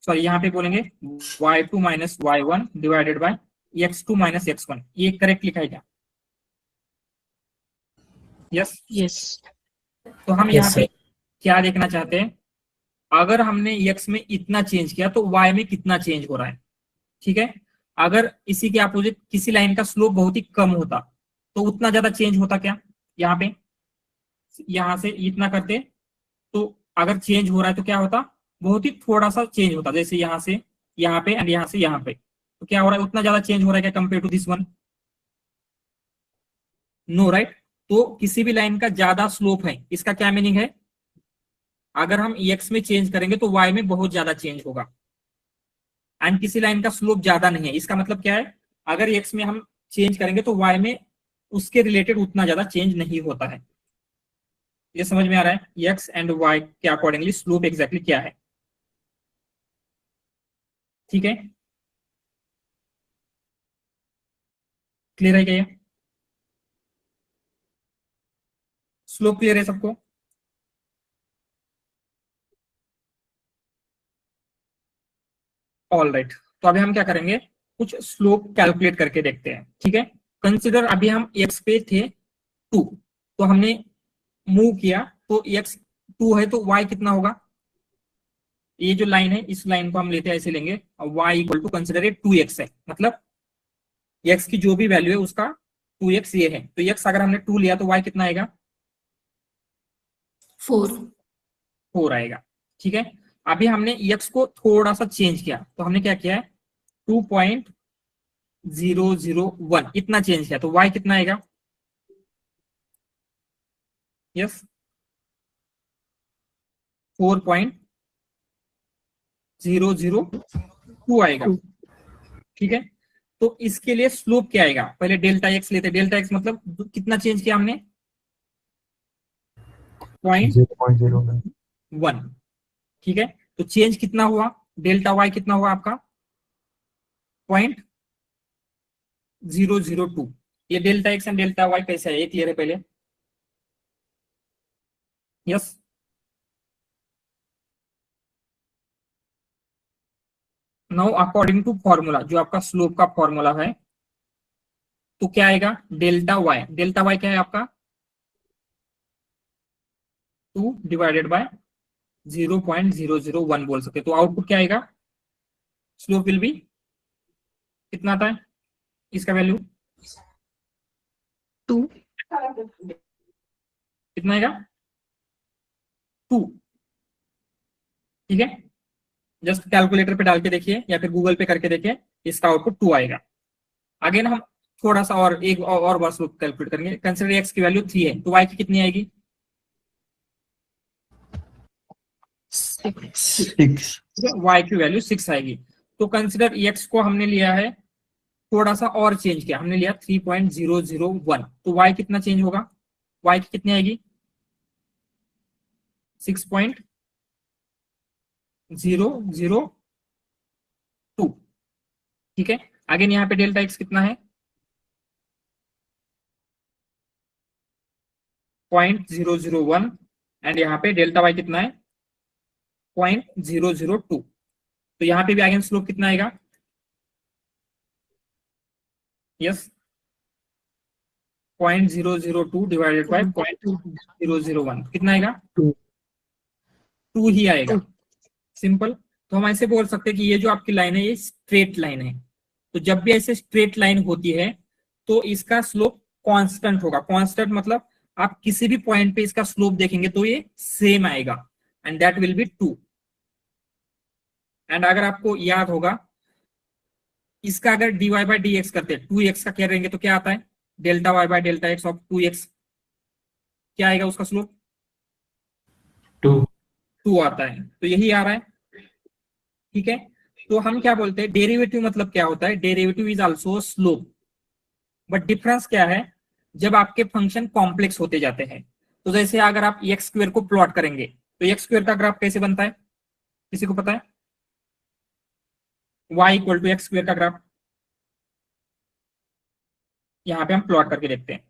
Speaker 1: सॉरी यहाँ पे बोलेंगे y2 minus y1 divided by x2 minus x1, ये करेक्ट लिखा है क्या, यस,
Speaker 9: yes
Speaker 1: तो हम
Speaker 5: Yes,
Speaker 1: यहाँ पे
Speaker 5: sir.
Speaker 1: क्या देखना चाहते हैं, अगर हमने x में इतना चेंज किया तो y में कितना चेंज हो रहा है। ठीक है, अगर इसी के अपोजिट किसी लाइन का स्लोप बहुत ही कम होता तो उतना ज्यादा चेंज होता क्या, यहाँ पे यहां से इतना करते तो अगर चेंज हो रहा है तो क्या होता, बहुत ही थोड़ा सा चेंज होता, जैसे यहाँ से यहाँ पे एंड यहाँ से यहाँ पे, तो क्या हो रहा है, उतना ज्यादा चेंज हो रहा है क्या compare to this one, no right. तो किसी भी लाइन का ज्यादा स्लोप है, इसका क्या मीनिंग है, अगर हम x में चेंज करेंगे तो y में बहुत ज्यादा चेंज होगा, एंड किसी लाइन का स्लोप ज्यादा नहीं है, इसका मतलब क्या है, अगर x में हम चेंज करेंगे तो y में उसके रिलेटेड उतना ज्यादा चेंज नहीं होता है। ये समझ में आ रहा है, x एंड y के अकॉर्डिंगली स्लोप एग्जैक्टली क्या है। ठीक है, क्लियर है क्या, स्लोप क्लियर है सबको, ऑल राइट। तो अभी हम क्या करेंगे, कुछ स्लोप कैलकुलेट करके देखते हैं। ठीक है, कंसिडर अभी हम x पे थे 2, तो हमने मूव किया तो x 2 है तो y कितना होगा, ये जो लाइन है इस लाइन को हम लेते हैं ऐसे लेंगे, और y equal to consider 2x है, मतलब x की जो भी वैल्यू है उसका 2x ये है, तो x अगर हमने 2 लिया तो y कितना आएगा, 4 आएगा। ठीक है, अभी हमने x को थोड़ा सा चेंज किया, तो हमने क्या किया है 2.001 इतना चेंज किया, तो y कितना आएगा, यस 4.002 आएगा। ठीक है, तो इसके लिए स्लोप क्या आएगा, पहले डेल्टा x लेते, डेल्टा x मतलब कितना चेंज किया हमने 0.01। ठीक है, तो चेंज कितना हुआ, डेल्टा y कितना हुआ आपका 0.002। ये delta x and delta y कैसे है, ये क्लियर है पहले, yes now according to formula, जो आपका स्लोप का फॉर्मूला है, तो क्या आएगा, डेल्टा वाई। डेल्टा वाई क्या है आपका 2 डिवाइडेड बाय 0.001 बोल सकते। तो आउटपुट क्या आएगा, स्लोप विल बी कितना आता है इसका वैल्यू
Speaker 3: 2
Speaker 1: कितना आएगा 2। ठीक है, जस्ट कैलकुलेटर पे डाल के देखिए या फिर गूगल पे करके देखिए, इसका आउटपुट 2 आएगा। आगे ना हम थोड़ा सा और एक और बार स्लोप कैलकुलेट करेंगे। कंसिडर एक्स की वैल्यू 3 है तो वाई की कितनी आएगी
Speaker 6: 6।
Speaker 1: वाई की वैल्यू 6 आएगी। तो कंसिडर एक्स को हमने लिया है थोड़ा सा और चेंज किया, हमने लिया 3.001, तो वाई कितना चेंज होगा, वाई की कितनी आएगी 6.002। ठीक है, अगेन यहाँ पे डेल्टा एक्स कितना है 0.001 एंड यहाँ पे डेल्टा वाई कितना है 0.002। तो यहाँ पे भी अगेन स्लोप कितना आएगा, यस 0.002 डिवाइडेड बाय 0.001 कितना आएगा 2 ही आएगा। सिंपल। तो हम ऐसे बोल सकते हैं कि ये जो आपकी लाइन है ये स्ट्रेट लाइन है। तो जब भी ऐसे स्ट्रेट लाइन होती है तो इसका स्लोप कांस्टेंट होगा। कांस्टेंट मतलब आप किसी भी पॉइंट पे इसका स्लोप देखेंगे तो ये सेम आएगा and that will be 2। And अगर आपको याद होगा इसका अगर dy बाय dx करते हैं 2x का क्या रहेंगे तो क्या आता है delta y by delta x of 2x, क्या आएगा उसका स्लोप 2 आता है। तो यही आ रहा है। ठीक है, तो हम क्या बोलते हैं डेरिवेटिव मतलब क्या होता है, derivative is also slope. But difference क्या है, जब आपके फंक्शन कॉम्प्लेक्स होते जाते हैं, तो जैसे अगर आप एक्स स्क्वायर को प्लॉट करेंगे तो एक्स स्क्वायर का ग्राफ कैसे बनता है, किसी को पता है, y equal to x square का ग्राफ यहाँ पे हम प्लॉट करके देखते हैं।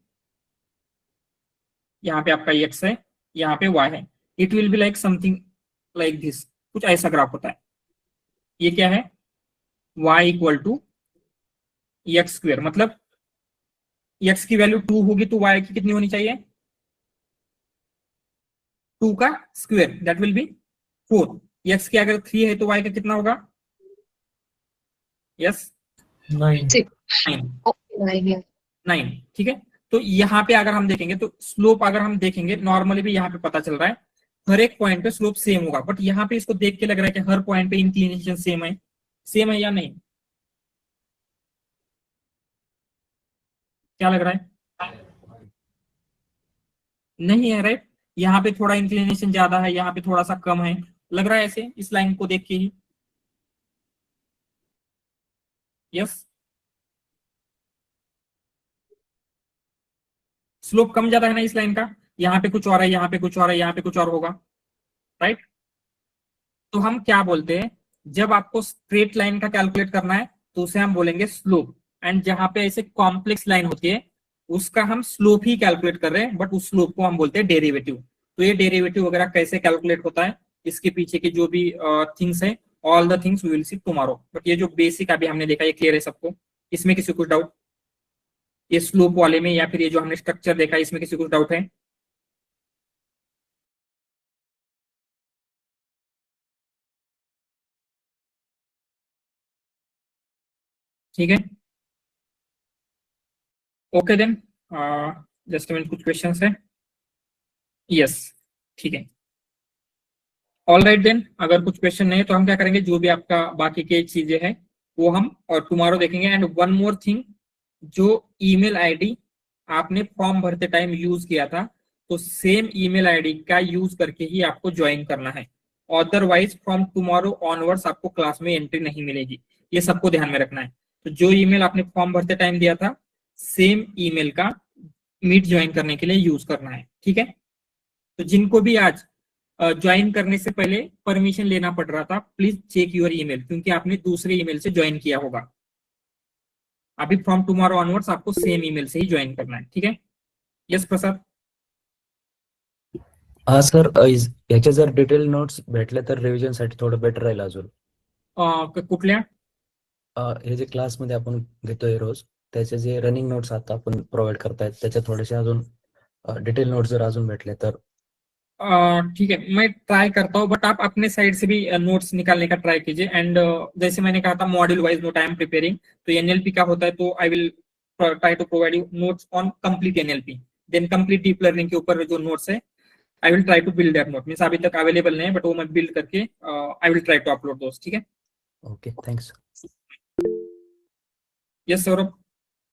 Speaker 1: यहाँ पे आपका x है, यहाँ पे y है, it will be like something like this, कुछ ऐसा ग्राफ होता है। ये क्या है y equal to x square, मतलब x की वैल्यू 2 होगी तो y की कितनी होनी चाहिए 2 का square, that will be 4। x की अगर 3 है तो y का कितना होगा, यस 9। ठीक है, तो यहाँ पे अगर हम देखेंगे तो स्लोप अगर हम देखेंगे नॉर्मली भी यहाँ पे पता चल रहा है हर एक पॉइंट पे स्लोप सेम होगा। बट यहाँ पे इसको देख के लग रहा है कि हर पॉइंट पे इंक्लिनेशन सेम है या नहीं, क्या लग रहा है, नहीं है राइट। यहाँ पे थोड़ा इंक्लिनेशन ज्यादा है, यहाँ पे थोड़ा सा कम है, लग रहा है ऐसे इस लाइन को देख के ही, यस स्लोप कम ज्यादा है ना इस लाइन का, यहाँ पे कुछ और है, यहाँ पे कुछ और है, यहाँ पे कुछ और होगा, राइट। तो हम क्या बोलते हैं, जब आपको स्ट्रेट लाइन का कैलकुलेट करना है तो उसे हम बोलेंगे स्लोप, एंड जहां पे ऐसे कॉम्प्लेक्स लाइन होती है उसका हम स्लोप ही कैलकुलेट कर रहे हैं, बट उस स्लोप को हम बोलते हैं डेरिवेटिव। तो ये डेरिवेटिव वगैरह कैसे कैलकुलेट होता है, इसके पीछे की जो भी थिंग्स है, all the things we will see tomorrow. But ये जो बेसिक अभी हमने देखा ये क्लियर है सबको, इसमें किसी को डाउट, ये स्लोप वाले में या फिर ये जो हमने स्ट्रक्चर देखा इसमें किसी को डाउट है, ठीक है, ओके देन जस्ट मिनट, कुछ क्वेश्चंस है, यस ठीक है, ऑल राइट देन। अगर कुछ क्वेश्चन नहीं है तो हम क्या करेंगे, जो भी आपका बाकी के चीजें हैं वो हम और टुमारो देखेंगे। एंड वन मोर थिंग, जो ईमेल आईडी आपने फॉर्म भरते टाइम यूज किया था तो सेम ईमेल आईडी का यूज करके ही आपको ज्वाइन करना है, अदरवाइज फ्रॉम टुमारो ऑनवर्ड्स आपको क्लास में एंट्री नहीं मिलेगी, ये सबको ध्यान में रखना है। तो जो ईमेल आपने फॉर्म भरते टाइम दिया था सेम ईमेल का मीट ज्वाइन करने के लिए यूज करना है, ठीक है। तो जिनको भी आज ज्वाइन करने से पहले परमिशन लेना पड़ रहा था, प्लीज चेक योर ईमेल, क्योंकि आपने दूसरे ईमेल से ज्वाइन किया होगा। अभी फ्रॉम टुमारो ऑनवर्ड्स आपको सेम ईमेल से ही ज्वाइन करना है, ठीक है। यस प्रसाद।
Speaker 5: हा सर, याचे जर डिटेल नोट्स भेटले तर रिव्हिजन साठी थोडं बेटर राहील अजून।
Speaker 1: कुठल्या
Speaker 13: हे जे क्लासमध्ये आपण घेतोय रोज त्याचे जे रनिंग नोट्स आता आपण प्रोव्हाइड करतायत त्याच्या थोडेसे अजून डिटेल नोट्स जर अजून भेटले तर
Speaker 1: ठीक है, मैं ट्राई करता हूँ, बट आप अपने साइड से भी नोट्स निकालने का ट्राई कीजिए। एंड जैसे मैंने कहा था module wise note I am preparing, तो एनएलपी का होता है तो I will try to provide you notes on complete NLP, then complete deep learning के ऊपर जो नोट्स है I will try to build that note. Means अभी तक अवेलेबल नहीं है, बट वो मैं बिल्ड करके I will try to upload दोस्त। ठीक है,
Speaker 13: ओके थँक्स।
Speaker 1: यस सौरभ।